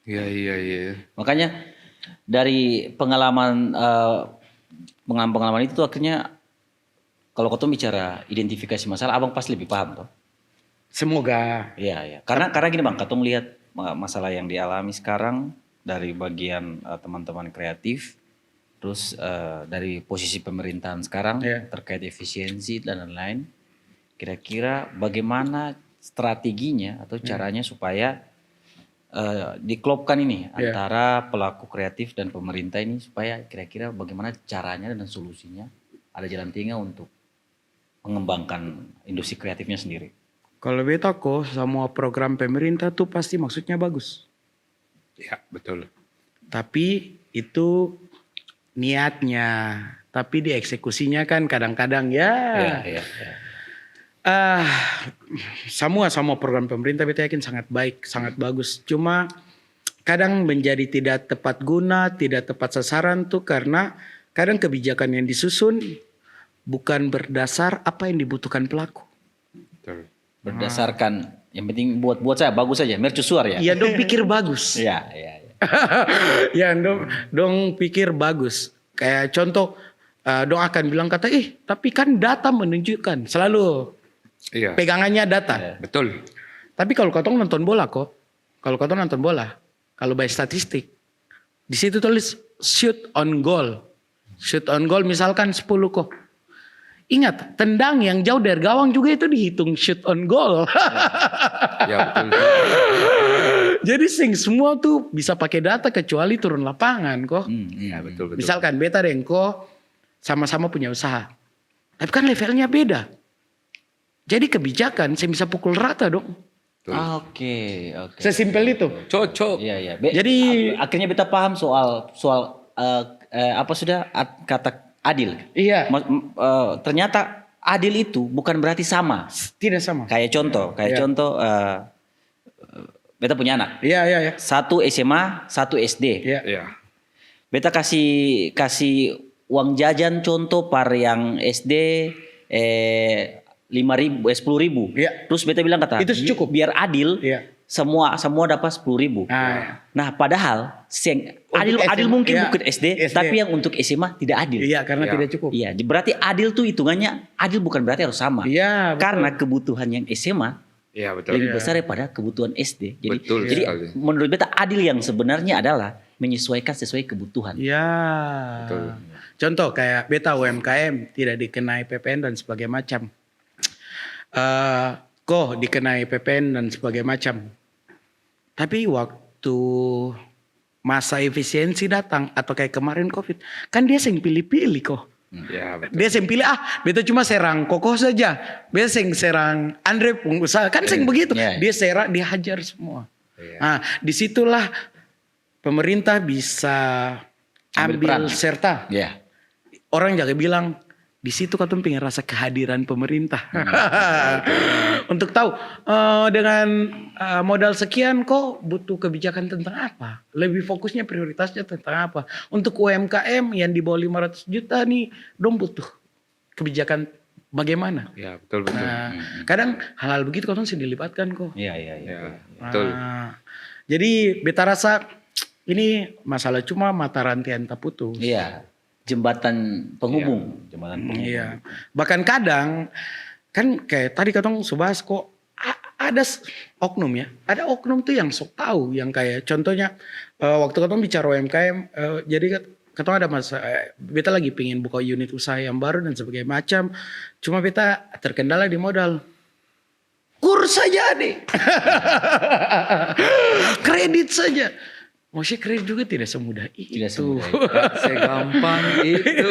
Iya. Makanya dari pengalaman itu tuh akhirnya kalau kau bicara identifikasi masalah, abang pasti lebih paham toh. Semoga. Iya. Karena gini Bang, kau melihat masalah yang dialami sekarang dari bagian teman-teman kreatif, terus dari posisi pemerintahan sekarang terkait efisiensi dan lain-lain. Kira-kira bagaimana strateginya atau caranya supaya diklopkan ini antara pelaku kreatif dan pemerintah ini supaya kira-kira bagaimana caranya dan solusinya ada jalan tengah untuk mengembangkan industri kreatifnya sendiri. Kalau beta kok semua program pemerintah tuh pasti maksudnya bagus. Ya, betul. Tapi itu niatnya, tapi dieksekusinya kan kadang-kadang ya. Semua program pemerintah beta yakin sangat baik, sangat bagus. Cuma kadang menjadi tidak tepat guna, tidak tepat sasaran tuh karena kadang kebijakan yang disusun bukan berdasar apa yang dibutuhkan pelaku. betul. Berdasarkan yang penting buat saya bagus saja, mercusuar ya. Iya dong pikir bagus. Iya. Ya dong pikir bagus. Kayak contoh dong akan bilang kata tapi kan data menunjukkan selalu. Iya. Pegangannya data. Betul. Tapi kalau kau nonton bola kok, kalau by statistik, di situ tulis shoot on goal. Shoot on goal misalkan 10 kok. Ingat, tendang yang jauh dari gawang juga itu dihitung shoot on goal. Ya betul. Jadi semua tuh bisa pakai data kecuali turun lapangan kok. Ya betul. Misalkan beta dan kok sama-sama punya usaha. Tapi kan levelnya beda. Jadi kebijakan saya bisa pukul rata dong. Oke. Sesimpel itu. Cocok. Iya. Jadi akhirnya beta paham soal kata adil. Iya. Ternyata adil itu bukan berarti sama. Tidak sama. Kayak contoh, beta punya anak. Iya. Satu SMA, satu SD. Iya. Beta kasih uang jajan contoh par yang SD 5.000, 10.000. Iya. Terus beta bilang kata itu cukup biar adil. Iya. Semua dapat 10.000. Nah, padahal adil mungkin bukan SD, tapi yang untuk SMA tidak adil. Iya, karena tidak cukup. Iya, berarti adil tuh hitungannya adil bukan berarti harus sama. Iya, karena kebutuhan yang SMA lebih besar daripada kebutuhan SD. Jadi menurut beta adil yang sebenarnya adalah menyesuaikan sesuai kebutuhan. Iya. Betul. Contoh kayak beta UMKM tidak dikenai PPN dan sebagainya macam. Kok dikenai PPN dan sebagainya macam. Tapi waktu masa efisiensi datang atau kayak kemarin COVID, kan dia sering pilih-pilih kok. Ya, betul. Dia sing pilih beta cuma serang Kokoh saja. Beta sing serang Andre pengusaha kan sing begitu. Dia serang, dia hajar semua. Nah, disitulah pemerintah bisa ambil serta. Orang jaga bilang di situ katong pengen rasa kehadiran pemerintah. Untuk tahu dengan modal sekian kok butuh kebijakan tentang apa? Lebih fokusnya prioritasnya tentang apa? Untuk UMKM yang di bawah 500 juta nih dong butuh kebijakan bagaimana? Ya, betul. Nah, kadang hal-hal begitu katong sih dilibatkan kok. Iya, betul. Jadi beta rasa ini masalah cuma mata rantai tak putus. Iya. Jembatan penghubung. Iya. Bahkan kadang kan kayak tadi katong bahas kok ada oknum ya. Ada oknum tuh yang sok tahu, yang kayak contohnya waktu katong bicara UMKM, jadi katong ada beta lagi pengen buka unit usaha yang baru dan sebagainya macam. Cuma beta terkendala di modal. Kurs saja deh. Kredit saja. Maksudnya kredit juga tidak semudah itu. Tidak semudah itu. Segampang itu.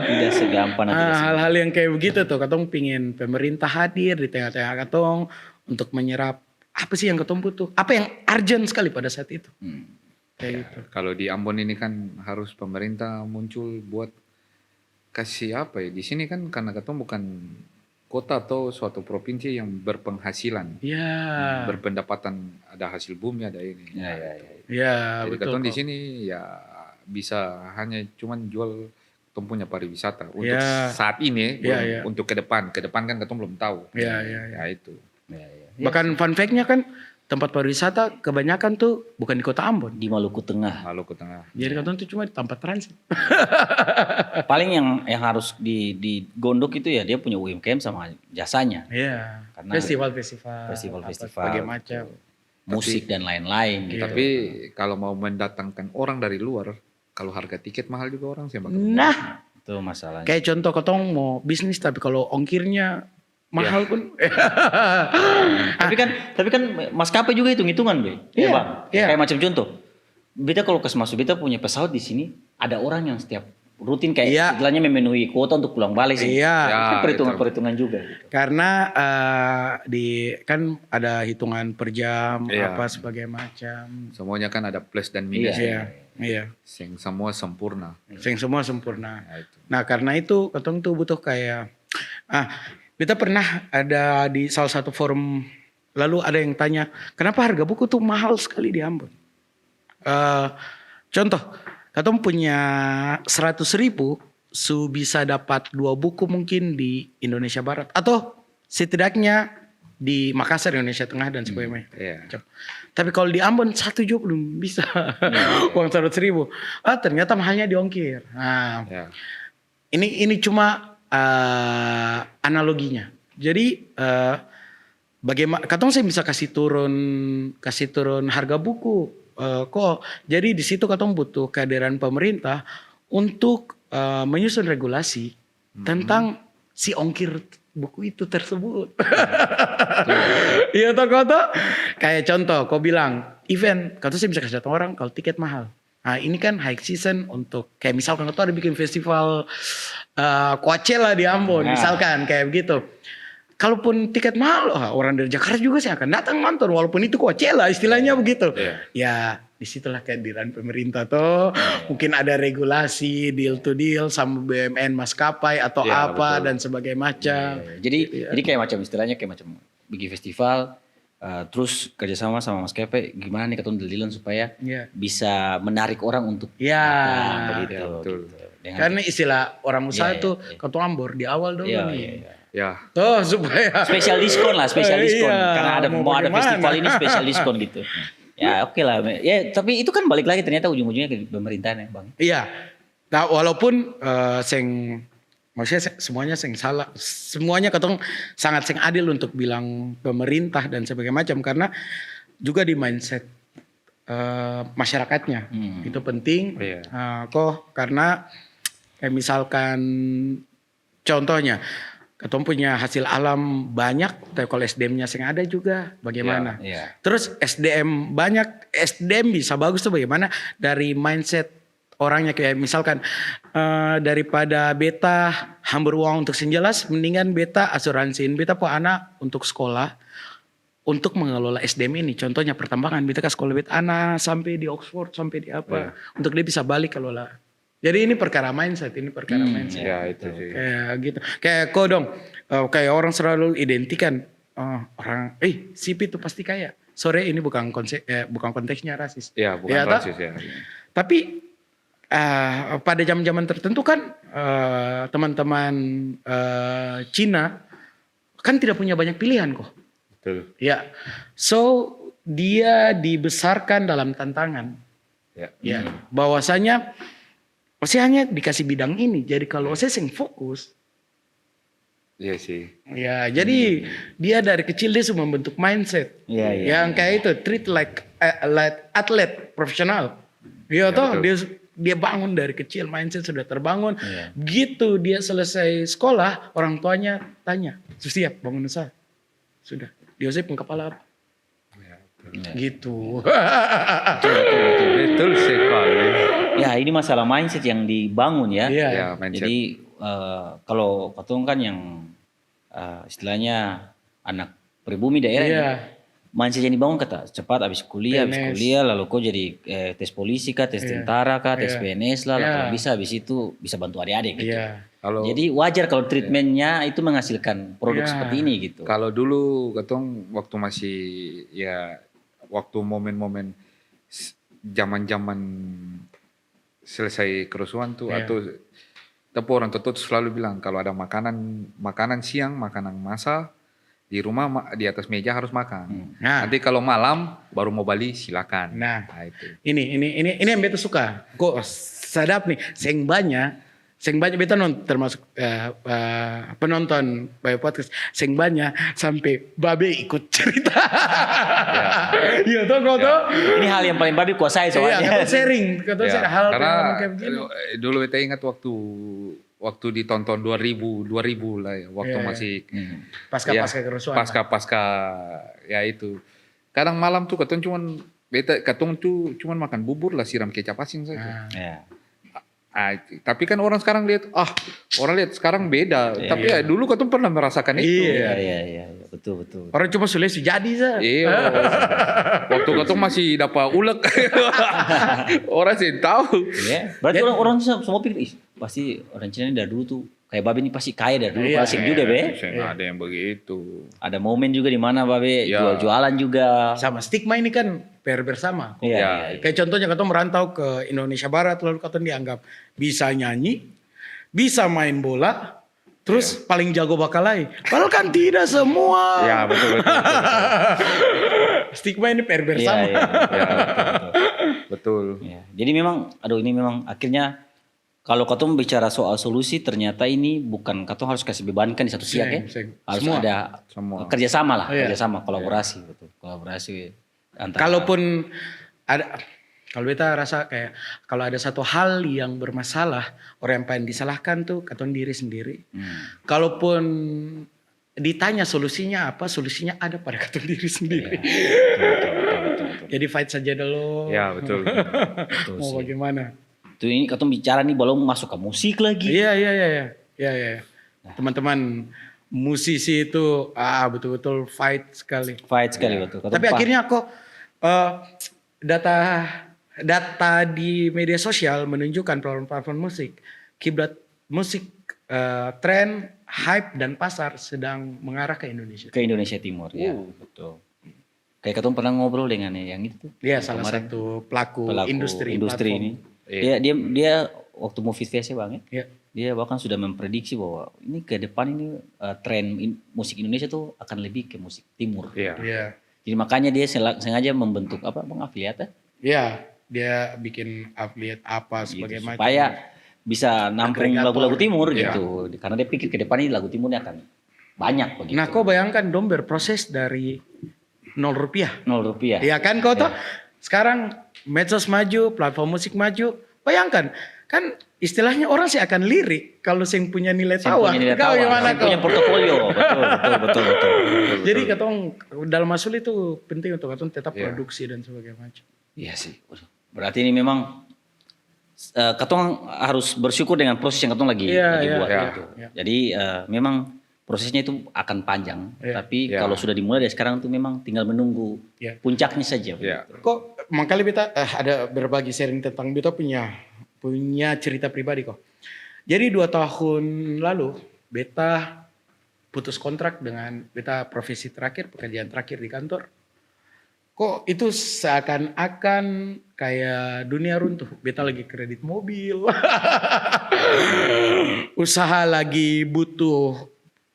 Tidak segampang. Hal-hal yang kayak begitu tuh. Katong pingin pemerintah hadir di tengah-tengah katong untuk menyerap apa sih yang katong butuh. Apa yang urgent sekali pada saat itu. Kayak gitu. Kalau di Ambon ini kan harus pemerintah muncul buat kasih apa ya. Di sini kan karena katong bukan kota atau suatu provinsi yang berpenghasilan. Ya. Berpendapatan, ada hasil bumi, ada ini. Ya, jadi betul. katong di sini ya bisa hanya cuman jual katong punya pariwisata untuk saat ini, untuk ke depan kan katong belum tahu. Ya itu. Bahkan fun fact-nya kan tempat pariwisata kebanyakan tuh bukan di kota Ambon. Di Maluku Tengah. Jadi katong tuh cuma di tempat transit. Paling yang harus di gondok itu ya dia punya UMKM sama jasanya. Iya. Karena festival berbagai macam. Musik dan lain-lain gitu. Tapi kalau mau mendatangkan orang dari luar, kalau harga tiket mahal juga orang sih bakal. Nah, itu masalahnya. Kayak contoh katong mau bisnis tapi kalau ongkirnya mahal pun. tapi kan maskapai juga hitung-hitungan, Be. Iya, Bang. Iya. Kayak macam contoh. Beta kalau masuk beta punya pesawat di sini, ada orang yang setiap rutin kayak istilahnya memenuhi kuota untuk pulang balik sih. Iya. Perhitungan juga gitu. Karena kan ada hitungan per jam apa sebagai macam. Semuanya kan ada plus dan minus. Iya. Sing semua sempurna. Nah, karena itu katong tuh butuh kayak kita pernah ada di salah satu forum, lalu ada yang tanya, kenapa harga buku tuh mahal sekali di Ambon? Contoh, katong punya 100.000, bisa dapat 2 buku mungkin di Indonesia Barat. Atau setidaknya di Makassar, Indonesia Tengah dan sebagainya. Tapi kalau di Ambon 1 juga belum bisa. Uang 100.000. Ternyata mahalnya di ongkir. Ini cuma analoginya. Jadi bagaimana katong saya bisa kasih turun harga buku kok. Jadi di situ katong butuh kehadiran pemerintah untuk menyusun regulasi tentang si ongkir buku itu tersebut. Iya toh kayak contoh kau bilang event, katong saya bisa kasih tahu orang kalau tiket mahal. Nah ini kan high season untuk kayak misalkan katong ada bikin festival Coachella di Ambon, misalkan kayak begitu. Kalaupun tiket mahal, orang dari Jakarta juga sih akan datang nonton, walaupun itu Coachella istilahnya begitu. Ya disitulah kehadiran pemerintah tuh. Mungkin ada regulasi deal to deal sama BUMN maskapai atau dan sebagainya macam. Jadi kayak macam istilahnya kayak macam bikin festival. Terus kerjasama sama maskapai gimana nih katong dalilan supaya bisa menarik orang untuk datang begitu. Karena istilah orang usaha tuh katong ambor di awal dulu nih. Tuh supaya special diskon karena mau ada festival ini special diskon gitu. Ya oke lah. Ya tapi itu kan balik lagi ternyata ujung-ujungnya ke pemerintahan ya, Bang. Iya. Nah, walaupun maksudnya semuanya salah, semuanya katong sangat adil untuk bilang pemerintah dan sebagainya macam, karena juga di mindset masyarakatnya itu penting. Karena kayak misalkan contohnya katong punya hasil alam banyak, tapi kalau SDM-nya sing ada juga bagaimana? Terus SDM banyak, SDM bisa bagus tuh bagaimana? Dari mindset orangnya kayak misalkan daripada beta hambur uang untuk senjelas, mendingan beta asuransiin beta po anak untuk sekolah, untuk mengelola SDM ini. Contohnya pertambangan, beta ke sekolah beta anak sampai di Oxford, sampai di apa, untuk dia bisa balik kelola. Jadi ini perkara mindset, ini perkara mindset. Ya itu sih. Kayak gitu. Kayak kau dong, kayak orang selalu identikan orang, Sipi itu pasti kaya. Sorry, ini bukan konteksnya rasis. Ya bukan rasis ya. Tapi pada zaman-zaman tertentu kan teman-teman Cina kan tidak punya banyak pilihan kok. Betul. Ya, so dia dibesarkan dalam tantangan. Ya, bahwasanya saya hanya dikasih bidang ini. Jadi kalau saya sing fokus, iya sih. ya jadi dia dari kecil dia sudah membentuk mindset. Yang kayak itu treat like atlet profesional. Iya toh, dia bangun dari kecil, mindset sudah terbangun. Gitu dia selesai sekolah, orang tuanya tanya, siap bangun usaha. Sudah, dia siap kepala apa? Gitu. Betul sekali. Ya ini masalah mindset yang dibangun ya. Iya. Mindset. Jadi kalau katong kan yang istilahnya anak pribumi daerah ini, mindset yang dibangun kata cepat habis kuliah lalu kau jadi tes polisi kah, tes tentara kah, tes PNS lah, kalau bisa habis itu bisa bantu adik-adik gitu. Jadi wajar kalau treatmentnya itu menghasilkan produk seperti ini gitu. Kalau dulu katong waktu masih waktu momen-momen zaman-zaman selesai kerusuhan tuh atau tapi orang tua tuh selalu bilang kalau ada makanan siang, makanan masak di rumah di atas meja harus makan. Nanti kalau malam baru mau balik silakan. Nah itu. Ini yang beta suka. Kok sadap nih, seng banyak beta termasuk penonton podcast, seng banyak sampai babe ikut cerita. Iya toh kau toh. Ini hal yang paling babe kuasai soalnya. Iya, kau sharing hal karena kayak begini. dulu beta ingat waktu ditonton 2000 lah ya, waktu masih pasca kerusuhan. Pasca ya itu. Kadang malam tuh katong cuman makan bubur lah siram kecap asin saja. Tapi kan orang sekarang lihat, orang lihat sekarang beda. Tapi dulu katong pernah merasakan itu. Iya, betul. Orang cuma sulit jadi sah. Iya. Waktu katong masih dapat ulek, orang sih tahu. Berarti orang semua pikir, pasti orang Cina ini dari dulu tuh kayak babe ini pasti kaya dari dulu, klasik juga be. Ada yang begitu. Ada momen juga di mana babe jual-jualan juga. Sama stigma ini kan PR bersama. Iya. Kayak contohnya katong merantau ke Indonesia Barat lalu katong dianggap bisa nyanyi, bisa main bola, terus paling jago bakalai. Padahal kan tidak semua. Ya betul. Stigma ini PR bersama. Iya, betul. Ya. Jadi memang, ini memang akhirnya kalau katong bicara soal solusi, ternyata ini bukan katong harus kasih bebankan di satu pihak ya. Harus ada kerjasama lah, kerjasama, kolaborasi, betul. Kolaborasi antara. Kalaupun ada, kalau beta rasa kayak kalau ada satu hal yang bermasalah, orang yang paling disalahkan tuh katong diri sendiri. Kalaupun ditanya solusinya apa, solusinya ada pada katong diri sendiri. Betul. Jadi fight saja dulu. Ya betul. Mau bagaimana? Tuh ini katong bicara nih belum masuk ke musik lagi. Iya. Teman-teman musisi itu betul-betul fight sekali. Betul. Tapi akhirnya kok data di media sosial menunjukkan platform musik, kiblat musik, tren, hype dan pasar sedang mengarah ke Indonesia. Ke Indonesia Timur ya, betul. Kayak katong pernah ngobrol dengan yang itu. Iya, salah satu pelaku industri ini. Dia waktu mau fit fest Bang ya. Dia bahkan sudah memprediksi bahwa ini ke depan ini tren musik Indonesia tuh akan lebih ke musik timur. Iya. Jadi makanya dia sengaja membentuk Bang afiliat ya. Iya, dia bikin afiliat apa sebagai macam. Supaya bisa nampung lagu-lagu timur gitu. Karena dia pikir ke depan ini lagu timurnya akan banyak begitu. Nah, kau bayangkan dong berproses dari 0 rupiah. 0 rupiah. Iya kan kau tuh sekarang medsos maju, platform musik maju. Bayangkan, kan istilahnya orang sih akan lirik kalau sing punya nilai tawar. Kau gimana kau? Punya portofolio, betul. Jadi katong dalam masul itu penting untuk katong tetap produksi dan sebagainya macam. Iya sih. Berarti ini memang katong harus bersyukur dengan proses yang katong lagi buat gitu. Jadi memang prosesnya itu akan panjang, tapi kalau sudah dimulai dari sekarang itu memang tinggal menunggu puncaknya saja. Kok makanya beta ada berbagi sharing tentang beta punya cerita pribadi kok. Jadi 2 tahun lalu beta putus kontrak dengan beta profesi terakhir, pekerjaan terakhir di kantor. Kok itu seakan-akan kayak dunia runtuh. Beta lagi kredit mobil. Usaha lagi butuh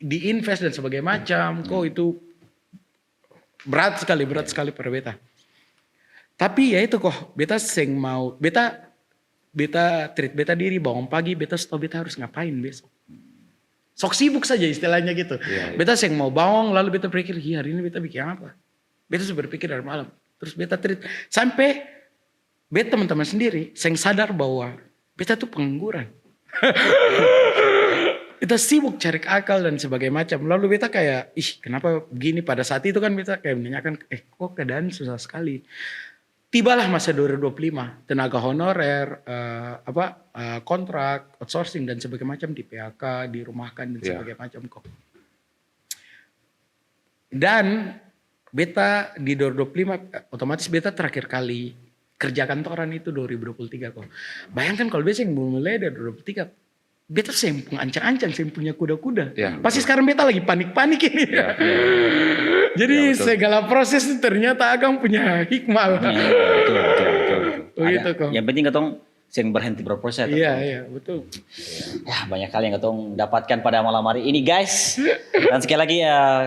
diinvest dan sebagainya macam. Kok itu berat sekali pada beta. Tapi ya itu kok, beta treat beta diri bangun pagi, beta stop beta harus ngapain besok. Sok sibuk saja istilahnya gitu. Beta seng mau bangun lalu beta pikir, hari ini beta bikin apa? Beta sudah berpikir dari malam. Terus beta treat. Sampai beta teman-teman sendiri seng sadar bahwa beta tuh pengangguran. Beta sibuk cari akal dan sebagainya macam. Lalu beta kayak, kenapa begini? Pada saat itu kan beta kayak menanyakan, kok keadaan susah sekali. Tibalah masa 2025, tenaga honorer, kontrak, outsourcing dan sebagainya macam di PHK, dirumahkan dan sebagainya macam kok. Dan beta di 2025 otomatis beta terakhir kali kerja kantoran itu 2023 kok. Bayangkan kalau beta yang mulai dari 2023, beta sempung ancang-ancang, punya kuda-kuda. Pasti sekarang beta lagi panik-panik ini. Jadi segala proses itu ternyata Akang punya hikmah. Betul. Gitu kok. Yang penting katong sering berhenti berproses. Iya, betul. Ya, banyak kali yang katong dapatkan pada malam hari ini guys. Dan sekali lagi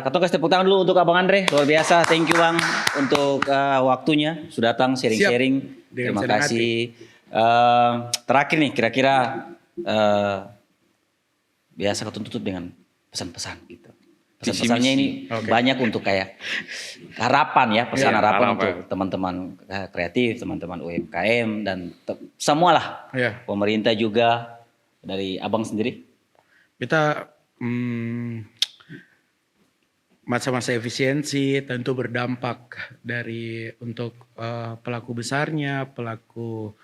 katong kasih tepuk tangan dulu untuk Abang Andre. Luar biasa, thank you Bang untuk waktunya. Sudah datang sharing-sharing. Terima kasih. Terakhir nih kira-kira biasa katong tutup dengan pesan-pesan gitu. Pesan-pesannya ini banyak untuk kayak harapan ya, pesan harapan untuk teman-teman kreatif, teman-teman UMKM dan semualah. Pemerintah juga, dari Abang sendiri. Kita masa-masa efisiensi tentu berdampak dari untuk pelaku besarnya, pelaku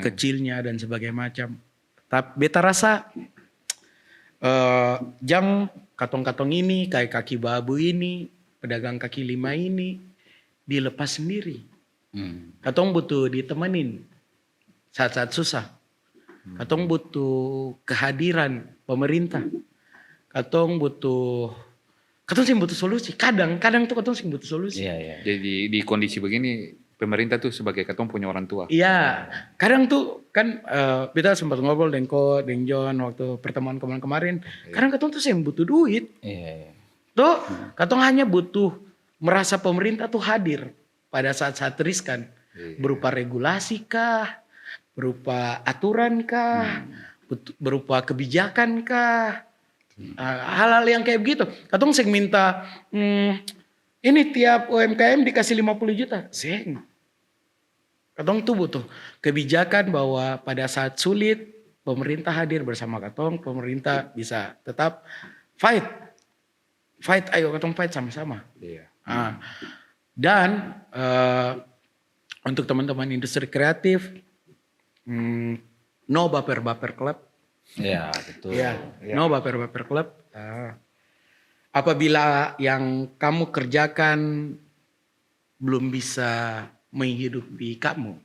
kecilnya dan sebagainya macam. Tapi beta rasa jang katong-katong ini kayak kaki babu ini, pedagang kaki lima ini dilepas sendiri. Katong butuh ditemenin saat-saat susah. Katong butuh kehadiran pemerintah. Katong sih butuh solusi. Kadang tuh katong sih butuh solusi. Jadi di kondisi begini pemerintah tuh sebagai katong punya orang tua. Iya, kadang tuh kan kita sempat ngobrol dengan John waktu pertemuan kemarin. Kadang katong tuh saya butuh duit. Tuh, katong hanya butuh merasa pemerintah tuh hadir pada saat-saat riskan. Berupa regulasi kah, berupa aturan kah, berupa kebijakan kah. Hal-hal yang kayak begitu. Katong seng minta ini tiap UMKM dikasih 50 juta. Seng. Katong tuh butuh kebijakan bahwa pada saat sulit pemerintah hadir bersama katong, pemerintah bisa tetap fight, ayo katong fight sama-sama. Dan untuk teman-teman industri kreatif, no baper-baper club. Betul. No baper-baper club. Apabila yang kamu kerjakan belum bisa menghidupi kamu,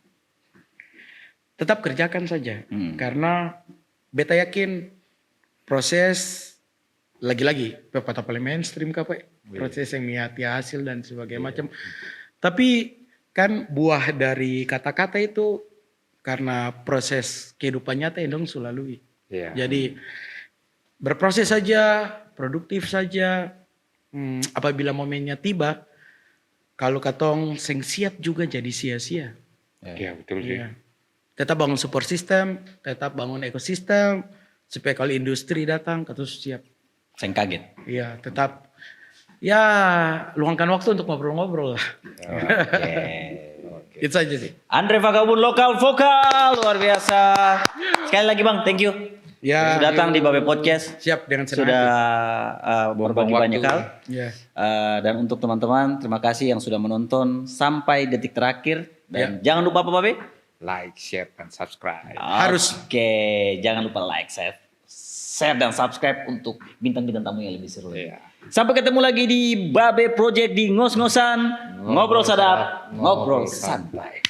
tetap kerjakan saja. Karena beta yakin proses lagi-lagi pepatah paling mainstream proses yang menghiati hasil dan sebagainya macam. Tapi kan buah dari kata-kata itu karena proses kehidupan nyata yang dong sulalui. Jadi berproses saja, produktif saja. Apabila momennya tiba, kalau katong seng siap juga jadi sia-sia. Betul sih. Tetap bangun support system, tetap bangun ekosistem supaya kalau industri datang katong siap. Seng kaget. Tetap luangkan waktu untuk ngobrol-ngobrol lah. Itu saja sih. Andre Vagabond lokal vokal luar biasa. Sekali lagi Bang, thank you. Sudah datang di Babe Podcast. Siap dengan senang sudah berbagi banyak hal. Dan untuk teman-teman terima kasih yang sudah menonton sampai detik terakhir. Dan jangan lupa apa Babe? like, share, dan subscribe. Harus. Oke, jangan lupa like, share dan subscribe untuk bintang-bintang tamu yang lebih seru. Iya. Sampai ketemu lagi di Babe Project di ngos-ngosan, ngobrol sadap, ngobrol santai.